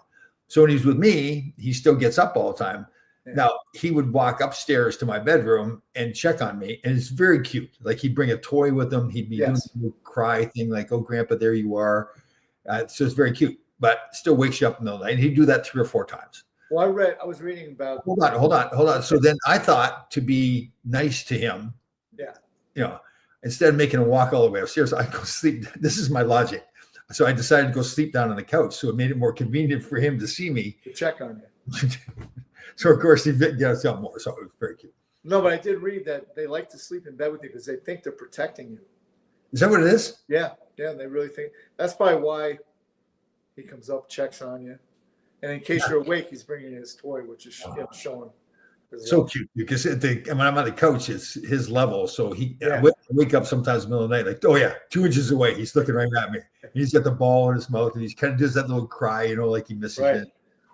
So when he's with me, he still gets up all the time. Yeah. Now he would walk upstairs to my bedroom and check on me, and it's very cute. Like, he'd bring a toy with him. He'd be doing the cry thing, like, "Oh, Grandpa, there you are." So it's very cute, but still wakes you up in the night. And he'd do that 3 or 4 times. Well, I was reading about. Hold on. So then I thought, to be nice to him, instead of making him walk all the way upstairs, I go sleep. This is my logic. So I decided to go sleep down on the couch. So it made it more convenient for him to see me. To check on you. So of course he gets up more. So it was very cute. No, but I did read that they like to sleep in bed with you because they think they're protecting you. Is that what it is? Yeah. They really think that's probably why he comes up, checks on you, and in case you're awake, he's bringing his toy, which is showing. So cute, because when I'm on the couch, it's his level. So I wake up sometimes in the middle of the night, like, oh yeah, 2 inches away, he's looking right at me. And he's got the ball in his mouth, and he's kind of does that little cry, like he misses it.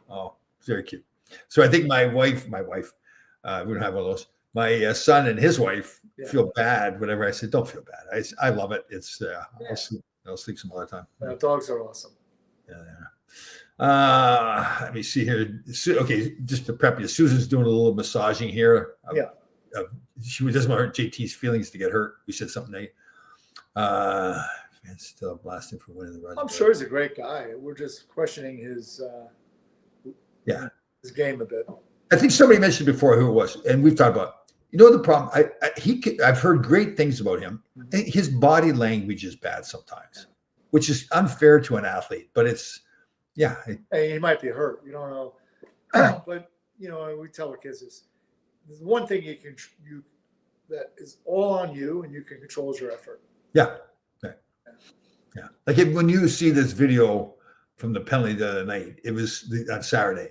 Oh, it's very cute. So I think my wife, we don't have one of those. My son and his wife feel bad whenever I say, don't feel bad. I love it. It's I'll sleep some other time. Dogs are awesome. Let me see here. Okay, just to prep you, Susan's doing a little massaging here. She doesn't want JT's feelings to get hurt. We said something. Still blasting for winning the run. I'm sure he's a great guy. We're just questioning his game a bit. I think somebody mentioned before who it was, and we've talked about. The problem. I've heard great things about him. Mm-hmm. His body language is bad sometimes, which is unfair to an athlete. But it's he might be hurt. You don't know, but we tell our kids there's one thing that is all on you, and you can control your effort. Yeah. Like when you see this video from the penalty the other night, it was on Saturday.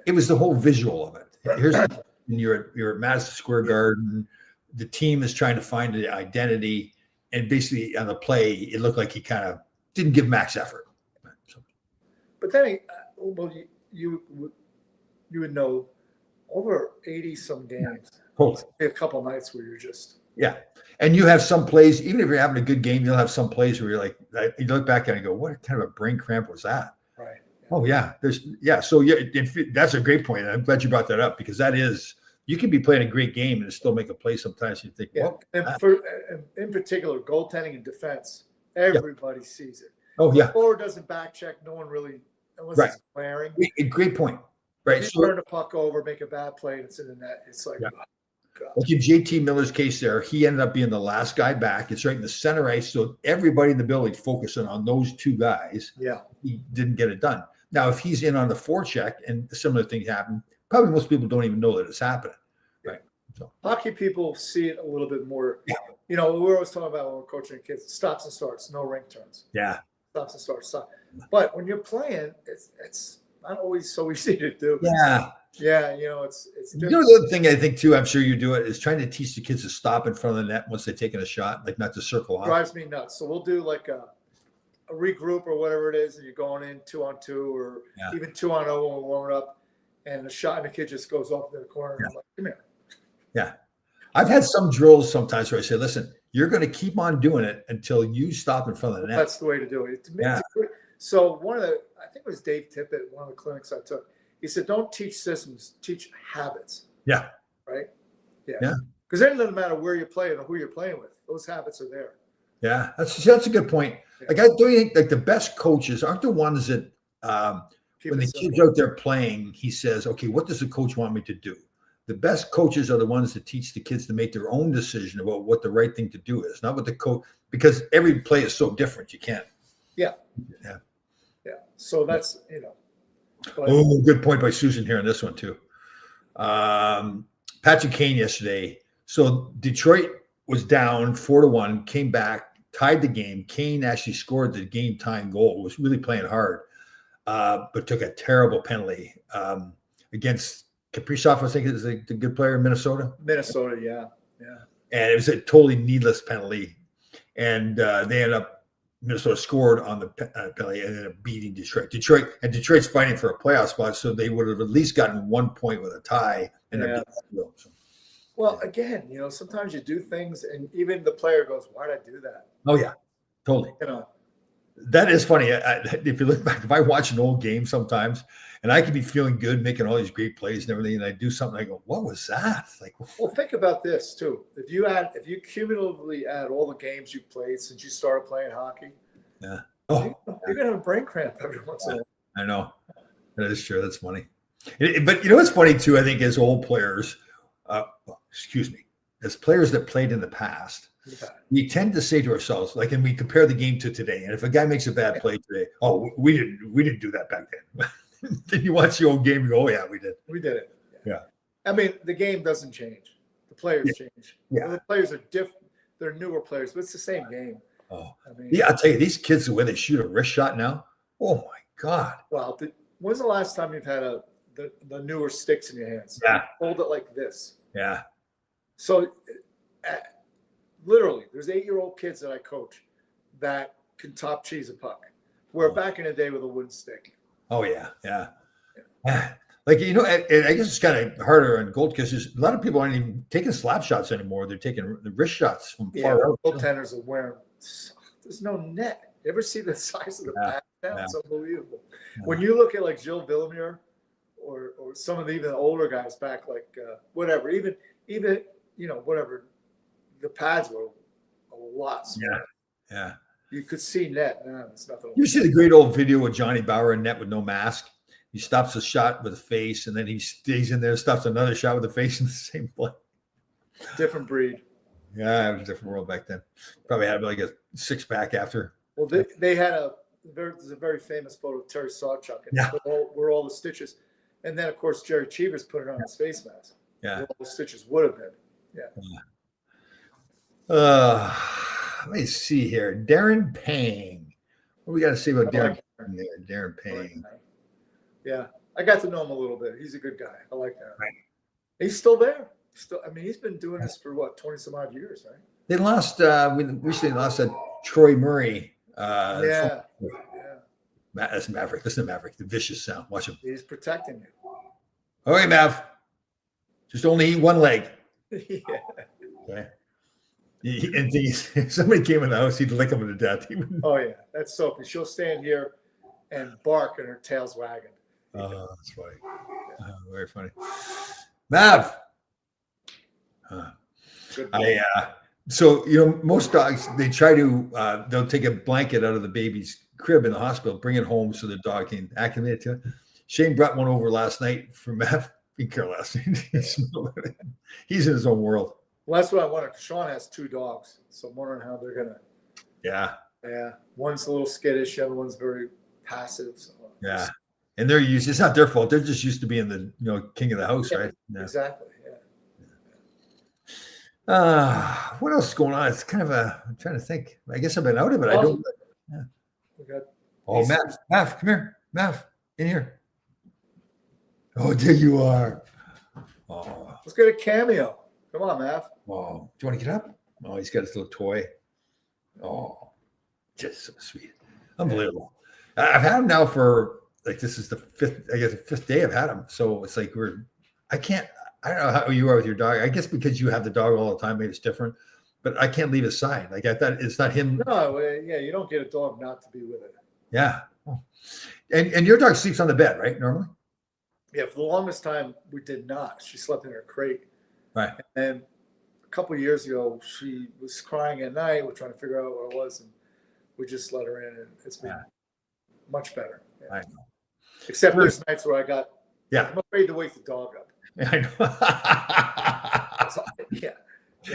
It was the whole visual of it. Here's you're at Madison Square Garden. The team is trying to find an identity, and basically on the play, it looked like he kind of didn't give max effort. But then, you would know over 80 some games. Totally. A couple nights where you're just. Yeah. And you have some plays, even if you're having a good game, you'll have some plays where you're like, you look back and you go, what kind of a brain cramp was that? Right. Oh yeah. So that's a great point. I'm glad you brought that up, because you can be playing a great game and still make a play sometimes. You think, in particular, goaltending and defense, everybody sees it. Oh yeah. The forward doesn't back check. No one really, unless it's glaring. Great point. Right. If you turn the puck over, make a bad play, and it's in the net. It's like, like in JT Miller's case there, he ended up being the last guy back. It's right in the center ice. So everybody in the building focusing on those 2 guys. Yeah. He didn't get it done. Now, if he's in on the forecheck and similar things happen, probably most people don't even know that it's happening. Right. So hockey people see it a little bit more. Yeah. We're always talking about when we're coaching kids, stops and starts, no rink turns. Yeah. Stops and starts. But when you're playing, it's not always so easy to do. Yeah. Yeah, it's You different. know, the other thing I think too, I'm sure you do it, is trying to teach the kids to stop in front of the net once they've taken a shot, like not to circle off. Drives me nuts. So we'll do like a regroup or whatever it is, and you're going in 2-on-2 or Yeah. even 2-on-0 when we're warming up, and the shot and the kid just goes off in the corner. And I'm like, come here. Yeah. I've had some drills sometimes where I say, listen, you're going to keep on doing it until you stop in front of the net. That's the way to do it. Yeah. So I think it was Dave Tippett, one of the clinics I took, he said, don't teach systems, teach habits. Yeah. Right? Yeah. Because then it doesn't matter where you're playing or who you're playing with. Those habits are there. Yeah. That's a good point. Yeah. Like, I do think like the best coaches aren't the ones that when the kid's out there playing, he says, okay, what does the coach want me to do? The best coaches are the ones that teach the kids to make their own decision about what the right thing to do is, not what the coach, because every play is so different. You can't. Yeah. Yeah. Yeah. So that's, But, oh, good point by Susan here on this one too. Patrick Kane yesterday. So Detroit was down 4-1, came back, tied the game. Kane actually scored the game tying goal, was really playing hard, but took a terrible penalty against Kaprizov. I think is the good player in Minnesota. Minnesota, yeah. And it was a totally needless penalty. And they ended up, Minnesota scored on the penalty and ended up beating Detroit. Detroit's fighting for a playoff spot, so they would have at least gotten 1 point with a tie. And Well, again, sometimes you do things, and even the player goes, "Why did I do that?" Oh yeah, totally. That is funny. If you look back, if I watch an old game sometimes, and I could be feeling good, making all these great plays and everything, and I do something, I go, "What was that?" Like, well, think about this too. If you cumulatively add all the games you played since you started playing hockey, yeah, you're gonna have a brain cramp every once in a while. I know. That is true. That's funny. But what's funny too, I think, as old players, as players that played in the past, we tend to say to ourselves, like, and we compare the game to today. And if a guy makes a bad play today, oh, we didn't do that back then. Then you watch the old game and go, oh yeah, we did. We did it. Yeah. I mean, the game doesn't change. The players change. Yeah. The players are different. They're newer players, but it's the same game. Oh, I'll tell you, these kids, the way they shoot a wrist shot now, oh my God. Well, when's the last time you've had the newer sticks in your hands? Yeah. Hold it like this. Yeah. So literally, there's 8-year-old kids that I coach that can top cheese a puck. Where back in the day with a wooden stick. Oh yeah. Like, I guess it's kind of harder on goal because a lot of people aren't even taking slap shots anymore. They're taking the wrist shots from far out. Goaltenders are wearing. There's no net. You ever see the size of the pad now? It's unbelievable. Yeah. When you look at like Gilles Villemure or some of the even older guys back, like whatever, even whatever, the pads were a lot smaller. Yeah. You could see net. No, it's nothing. You see the great old video of Johnny Bower in net with no mask. He stops a shot with a face, and then he stays in there, stops another shot with a face in the same play. Different breed. Yeah, it was a different world back then. Probably had like a 6-pack after. Well, they had there's a very famous photo of Terry Sawchuk, and where all the stitches, and then of course Jerry Cheevers put it on his face mask. Yeah, where all the stitches would have been. Let me see here. Darren Pang. What we got to say about Darren? Darren Pang. Yeah, I got to know him a little bit. He's a good guy. I like that. Right. He's still there. He's been doing this for what, 20 some odd years, right? They lost. We recently lost Troy Murray. Yeah. That's Maverick. Listen to Maverick. The vicious sound. Watch him. He's protecting you. All right, Mav. Just only eat one leg. Yeah. Okay. And if somebody came in the house, he'd lick him to death. Oh yeah, that's Sophie. She'll stand here and bark, and her tail's wagging. Oh, that's funny. Very funny. Mav. So most dogs, they try to they'll take a blanket out of the baby's crib in the hospital, bring it home so the dog can acclimate to it. Shane brought one over last night for Mav. He care less. He's in his own world. Well, that's what I wonder. Sean has 2 dogs, so I'm wondering how they're gonna. Yeah. One's a little skittish, the other one's very passive. So yeah, and they're used. It's not their fault. They're just used to being the king of the house, right? Yeah. Exactly. What else is going on? It's kind of I'm trying to think. I guess I've been out of it. I don't. Yeah. Mav, come here. Mav, in here. Oh, there you are. Oh, Let's get a cameo. Come on, Mav. oh. Do you want to get up? Oh, he's got his little toy. Oh, just so sweet. Unbelievable. I've had him now for like this is the fifth day I've had him. So it's like I don't know how you are with your dog. I guess because you have the dog all the time, maybe it's different. But I can't leave his side. Like I thought it's not him. No, yeah, you don't get a dog not to be with it. Yeah. And your dog sleeps on the bed, right? Normally? Yeah, for the longest time we did not. She slept in her crate. Right. And a couple of years ago, she was crying at night. We're trying to figure out what it was, and we just let her in, and it's been much better. Yeah. I know. Except there's nights where I'm afraid to wake the dog up. I know. So, yeah.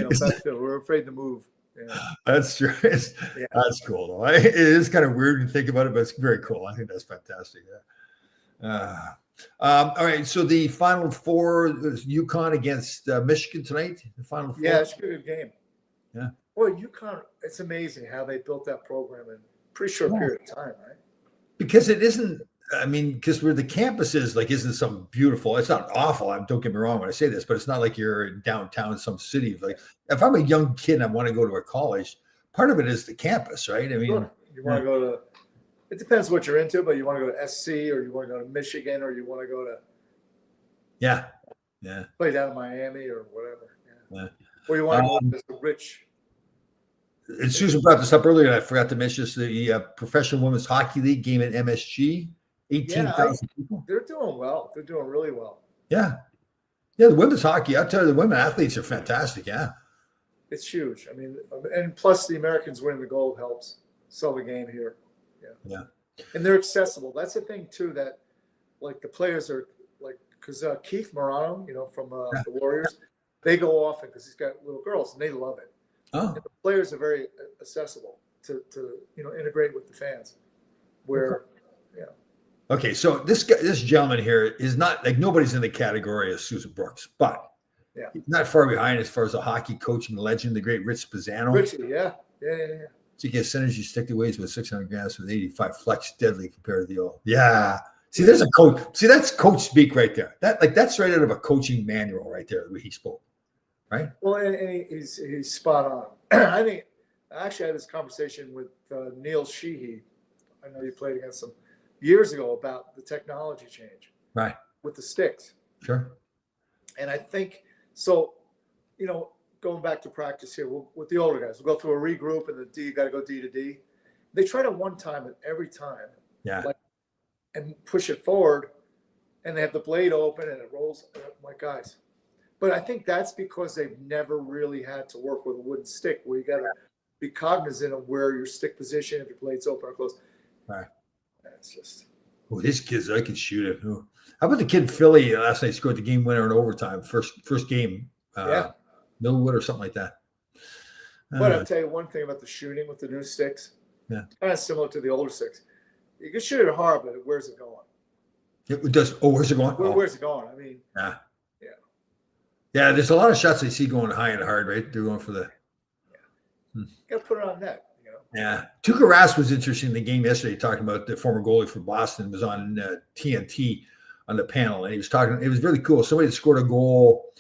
That's good. We're afraid to move. Yeah. That's true. That's cool, though. It is kind of weird to think about it, but it's very cool. I think that's fantastic. Yeah. All right. So the Final Four is UConn against Michigan tonight. The Final Four. Yeah, it's a good game. Yeah. Boy, UConn. It's amazing how they built that program in a pretty short period of time, right? Because it isn't. I mean, because where the campus is, like, isn't some beautiful. It's not awful. Don't get me wrong when I say this, but it's not like you're in downtown some city. Like, if I'm a young kid and I want to go to a college, part of it is the campus, right? I mean, you want to go to. It depends what you're into, but you want to go to SC or you want to go to Michigan or you want to go to. Yeah. Play down in Miami or whatever. Yeah. Or you want to go to the rich. And Susan brought this up earlier, and I forgot to mention this: the Professional Women's Hockey League game at MSG. 18,000 people. They're doing well. They're doing really well. Yeah. The women's hockey, I'll tell you, the women athletes are fantastic. Yeah. It's huge. I mean, and plus the Americans winning the gold helps sell the game here. Yeah. And they're accessible. That's the thing, too, that like the players are like, because Keith Morano, from the Warriors, they go often because he's got little girls and they love it. Oh. And the players are very accessible to integrate with the fans. Where, Okay, so this gentleman here is not like nobody's in the category of Susan Brooks, but he's not far behind as far as a hockey coaching legend, the great Rich Pisano. Richie, yeah. So you get synergy stick weights with 600 grams with 85 flex deadly compared to the old. Yeah. See, there's a coach. See, that's coach speak right there. That's right out of a coaching manual right there where he spoke, right? Well, and he's spot on. I think I actually had this conversation with Neil Sheehy. I know you played against him years ago about the technology change, right, with the sticks. Sure. And I think so. Going back to practice here with the older guys, we'll go through a regroup, and you got to go D to D. They try to one time it every time, and push it forward, and they have the blade open and it rolls. My guys, but I think that's because they've never really had to work with a wooden stick, where you got to be cognizant of where your stick position, if your blade's open or closed. Right. It's just. Oh, these kids, I can shoot it. How about the kid in Philly last night scored the game winner in overtime, first game, Millwood or something like that. But I'll tell you one thing about the shooting with the new sticks. Yeah. Kind of similar to the older sticks. You can shoot it hard, but where's it going? It does. Oh, where's it going? Where's it going? I mean. Yeah, there's a lot of shots I see going high and hard, right? They're going for the. You got to put it on net. Yeah. Tuukka Rask was interesting in the game yesterday, talking about the former goalie for Boston, was on TNT on the panel, and he was talking. It was really cool. Somebody scored a goal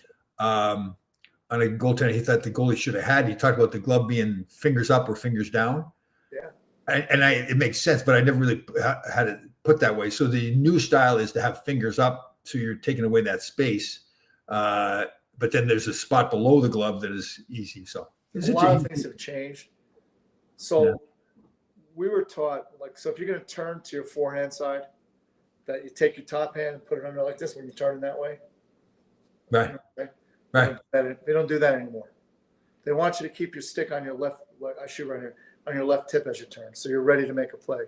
on a goaltender he thought the goalie should have had. He talked about the glove being fingers up or fingers down. Yeah. It makes sense, but I never really had it put that way. So the new style is to have fingers up, so you're taking away that space. But then there's a spot below the glove that is easy. So a lot of things have changed. So we were taught, so if you're going to turn to your forehand side, that you take your top hand and put it under like this when you turn it that way. Right. Right. They don't do that anymore. They want you to keep your stick on your left. I shoot right here on your left tip as you turn, so you're ready to make a play.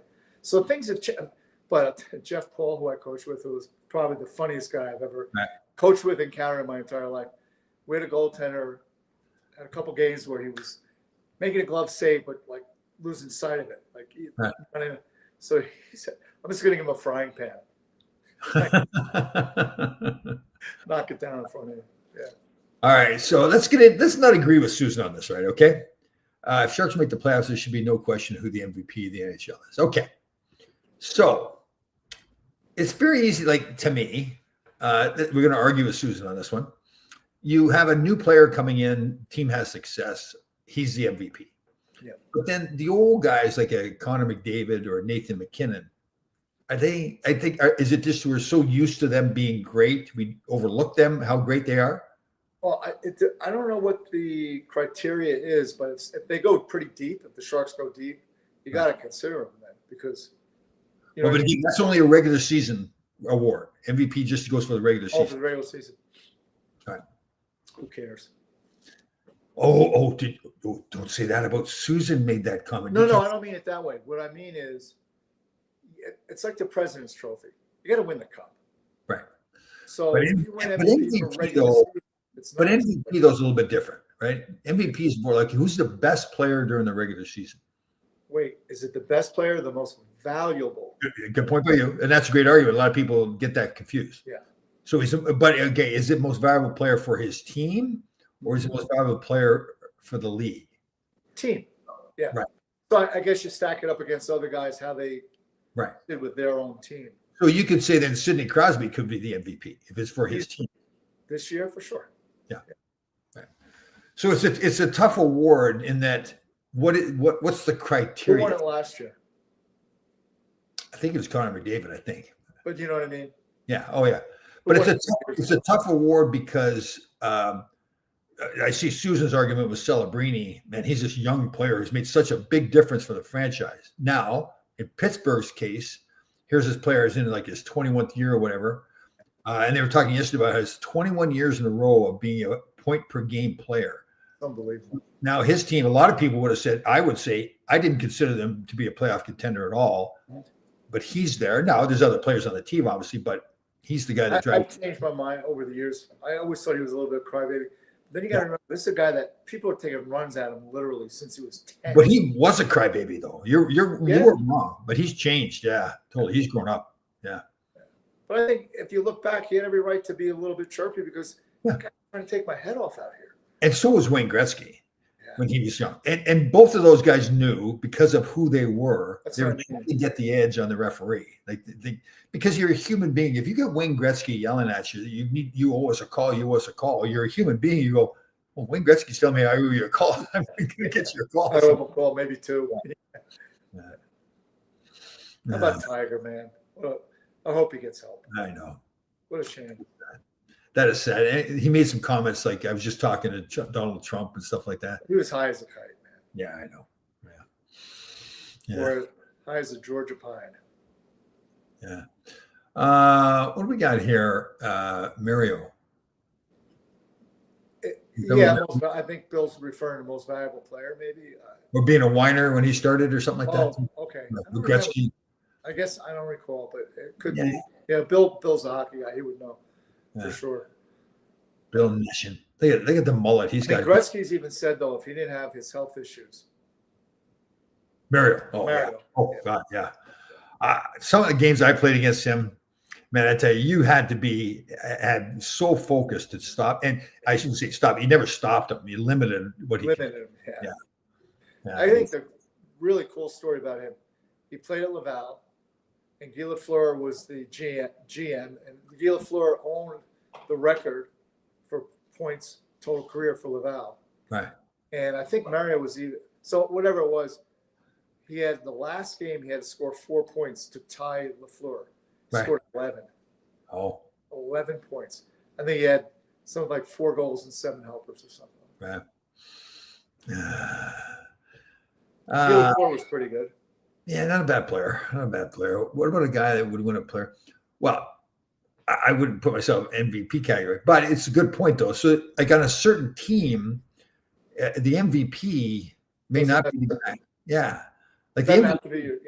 So things have changed. But Jeff Paul, who I coached with, who was probably the funniest guy I've ever coached with and encountered in my entire life. We had a goaltender at a couple games where he was making a glove save, but losing sight of it. So he said, "I'm just going to give him a frying pan, knock it down in front of him." Yeah. All right, so let's not agree with Susan on this, right? Okay. If Sharks make the playoffs, there should be no question who the MVP of the NHL is. Okay. So it's very easy, to me, we're going to argue with Susan on this one. You have a new player coming in, team has success. He's the MVP. Yeah. But then the old guys like a Connor McDavid or Nathan McKinnon, is it just we're so used to them being great, we overlook them, how great they are? Well, I don't know what the criteria is, but if they go pretty deep, if the Sharks go deep, you got to consider them then because, but again, that's only a regular season award. MVP just goes for the regular season. For the regular season. All right. Who cares? Don't say that about Susan made that comment. No, I don't mean it that way. What I mean is it's like the President's Trophy. You got to win the cup. Right. So if you win MVP for regular season, but MVP though is a little bit different, right? MVP is more like who's the best player during the regular season. Wait, is it the best player or the most valuable? Good point by you. And that's a great argument. A lot of people get that confused. Yeah. So is it most valuable player for his team or is it most valuable player for the league? Team. Yeah. Right. So I guess you stack it up against other guys, how they did with their own team. So you could say then Sidney Crosby could be the MVP if it's for his team. This year, for sure. Yeah. Right. So it's a tough award in that what's the criteria? Who won it last year? I think it was Connor McDavid, I think. But you know what I mean? Yeah. Oh, yeah. But it's a tough award because I see Susan's argument with Celebrini. Man, he's this young player who's made such a big difference for the franchise. Now, in Pittsburgh's case, here's this player is in like his 21st year or whatever. And they were talking yesterday about his 21 years in a row of being a point per game player. Unbelievable. Now, his team, a lot of people would have said, I would say, I didn't consider them to be a playoff contender at all. But he's there. Now, there's other players on the team, obviously, but he's the guy that drives. I've changed my mind over the years. I always thought he was a little bit crybaby. Then you got to remember, this is a guy that people are taking runs at him literally since he was 10. But he was a crybaby, though. You were wrong, but he's changed. Yeah, totally. He's grown up. Yeah. But I think if you look back, he had every right to be a little bit chirpy because I'm trying to take my head off out here. And so was Wayne Gretzky when he was young. And both of those guys knew because of who they were, they were trying to get the edge on the referee. Because you're a human being. If you get Wayne Gretzky yelling at you, you owe us a call, you owe us a call. You're a human being. You go, well, Wayne Gretzky's telling me I owe you a call. I'm going to get you a call. I owe him a call, maybe two. Yeah. How about Tiger, man? I hope he gets help. I know. What a shame. That is sad. And he made some comments like I was just talking to Donald Trump and stuff like that. He was high as a kite, man. Yeah, I know. Yeah. Or high as a Georgia pine. Yeah. What do we got here? Mario. I think Bill's referring to most valuable player, maybe. Or being a whiner when he started or something like that. Okay. Gretzky. I guess I don't recall, but it could be. Yeah, Bill's a hockey guy. He would know for sure. Bill Nishin. Look at the mullet. He's got. Gretzky's even said, though, if he didn't have his health issues. Mario. Yeah. Oh, God, yeah. Some of the games I played against him, man, I tell you, you had to be so focused to stop. And I shouldn't say stop. You never stopped him. You limited what he limited him. Yeah. I think the really cool story about him, he played at Laval, and Guy Lafleur was the GM, and Guy Lafleur owned the record for points total career for Laval. Right. And I think Mario was so whatever it was, he had the last game, he had to score 4 points to tie Lafleur. He scored 11. 11 points. I think he had something like 4 goals and 7 helpers or something. Right. Lafleur was pretty good. Yeah, not a bad player. What about a guy that would win a player? Well, I wouldn't put myself in MVP category, but it's a good point, though. So, like on a certain team, the MVP may not be the guy. Yeah. Like the MVP,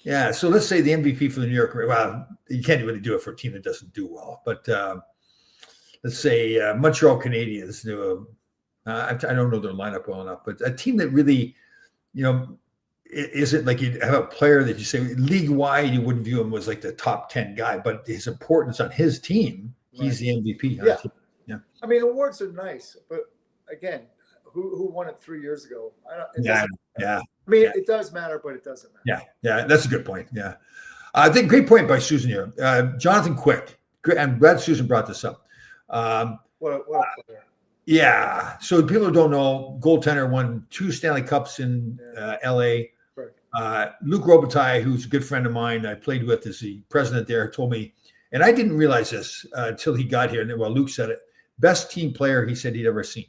Yeah. So let's say the MVP for the New York. Well, you can't really do it for a team that doesn't do well. But let's say Montreal Canadiens do I don't know their lineup well enough, but a team that really, isn't like you have a player that you say league wide you wouldn't view him as like the top 10 guy, but his importance on his team, he's the MVP. Yeah. I mean, awards are nice, but again, who won it 3 years ago? Yeah. I mean, it does matter, but it doesn't matter. Yeah, that's a good point. Yeah, I think great point by Susan here. Jonathan Quick, I'm glad Susan brought this up. What a player. Yeah. So people who don't know, goaltender won 2 Stanley Cups in L.A. Right. Luc Robitaille, who's a good friend of mine, I played with as the president there, told me, and I didn't realize this until he got here. And well, Luc said it. Best team player he said he'd ever seen,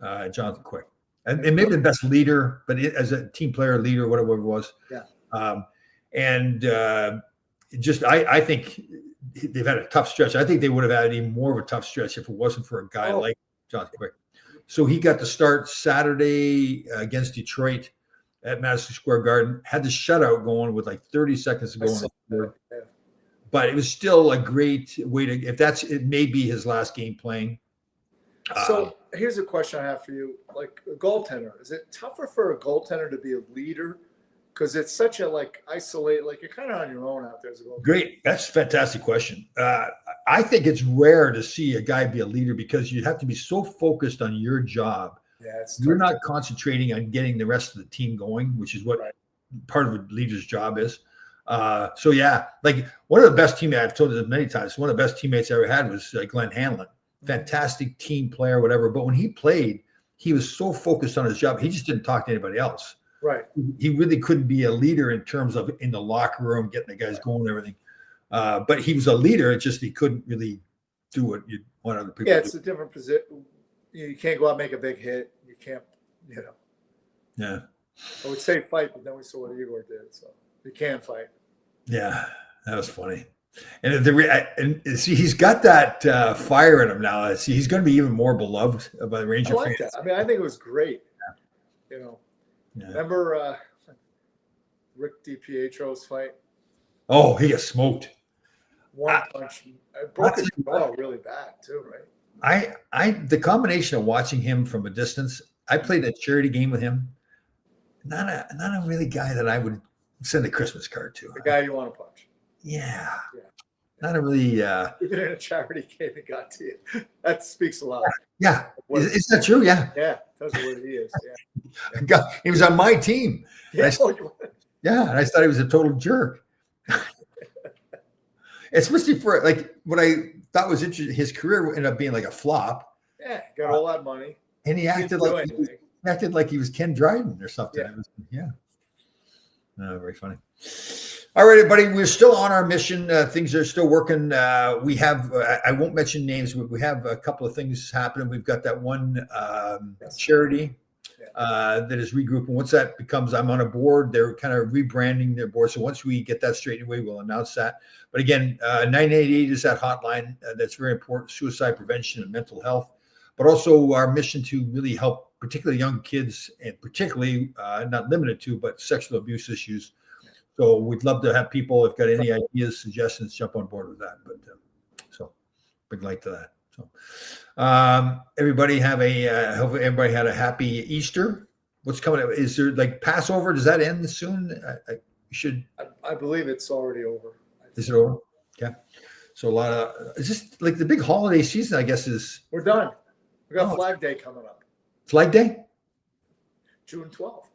Jonathan Quick. And maybe the best leader, but as a team player, leader, whatever it was. Yeah. I think they've had a tough stretch. I think they would have had even more of a tough stretch if it wasn't for a guy like Jonathan Quick. So he got to start Saturday against Detroit at Madison Square Garden, had the shutout going with like 30 seconds to go. But it was still a great way to, it may be his last game playing. So here's a question I have for you. Like a goaltender, is it tougher for a goaltender to be a leader? Because it's such a isolate, you're kind of on your own out there as a goaltender. Great. That's a fantastic question. I think it's rare to see a guy be a leader because you have to be so focused on your job. Yeah, you're not concentrating on getting the rest of the team going, which is what part of a leader's job is. So yeah, like one of the best teammates, I've told you many times, one of the best teammates I ever had was Glenn Hanlon. Fantastic team player, whatever. But when he played, he was so focused on his job. He just didn't talk to anybody else. Right. He really couldn't be a leader in terms of in the locker room, getting the guys going and everything. But he was a leader. It's just he couldn't really do what you want other people to do. Yeah, it's a different position. You can't go out and make a big hit. You can't, Yeah. I would say fight, but then we saw what Igor did. So you can fight. Yeah, that was funny. And see, he's got that fire in him now. See, he's going to be even more beloved by the Ranger fans. That. I mean, I think it was great. Yeah. Remember Rick DiPietro's fight? Oh, he got smoked. One punch. Broke his jaw really bad too, right? The combination of watching him from a distance, I played a charity game with him. Not a really guy that I would send a Christmas card to. The guy you want to punch. Yeah. Not a really even in a charity game, it got to you. That speaks a lot. Yeah. Is that true? Yeah. Yeah. Tells you what he is. Yeah. God, he was on my team. Yeah. And I thought he was a total jerk. Especially for what I thought was interesting, his career ended up being like a flop. Yeah, got all that money. And he acted like he was Ken Dryden or something. Yeah. Very funny. All right, everybody, we're still on our mission. Things are still working. We have, I won't mention names, but we have a couple of things happening. We've got that one charity that is regrouping. Once that becomes, I'm on a board, they're kind of rebranding their board. So once we get that straightened away, we'll announce that. But again, 988 is that hotline that's very important, suicide prevention and mental health, but also our mission to really help particularly young kids and particularly not limited to, but sexual abuse issues. So we'd love to have people, if got any ideas, suggestions, jump on board with that. But so big like to that. So everybody hopefully everybody had a happy Easter. What's coming up? Is there Passover? Does that end soon? I believe it's already over. Is it over? Yeah. So a lot of, it's just like the big holiday season, I guess, is. We're done. We got Flag Day coming up. Flag Day? June 12th.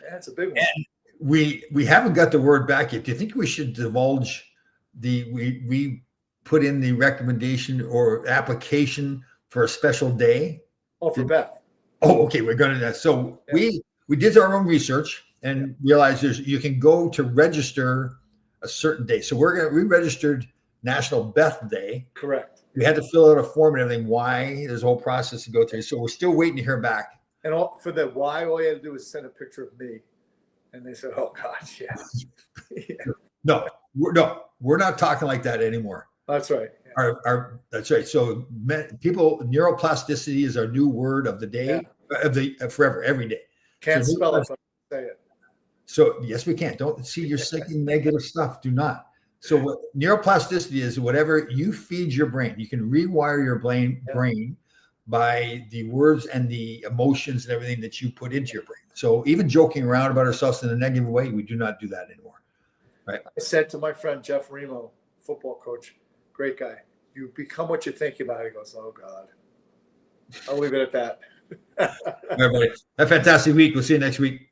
Yeah, it's a big one. And we haven't got the word back yet. Do you think we should divulge we put in the recommendation or application for a special day? Oh, for Beth. Oh, okay. We're going to, so we did our own research and realized you can go to register a certain day. So we registered National Beth Day. Correct. We had to fill out a form and everything. Why? There's a whole process to go through. So we're still waiting to hear back. And for the why, all you had to do was send a picture of me. And they said, "Oh gosh, yeah." No, we're not talking like that anymore. That's right. Yeah. That's right. So neuroplasticity is our new word of the day, forever, every day. Can't spell it, but say it. So yes, we can. Don't see you're saying negative stuff. Do not. So what neuroplasticity is, whatever you feed your brain, you can rewire your brain by the words and the emotions and everything that you put into your brain. So even joking around about ourselves in a negative way, we do not do that anymore. Right. I said to my friend Jeff Remo, football coach, great guy, you become what you think about. He goes, "Oh God." I'll leave it at that. Everybody, have a fantastic week. We'll see you next week.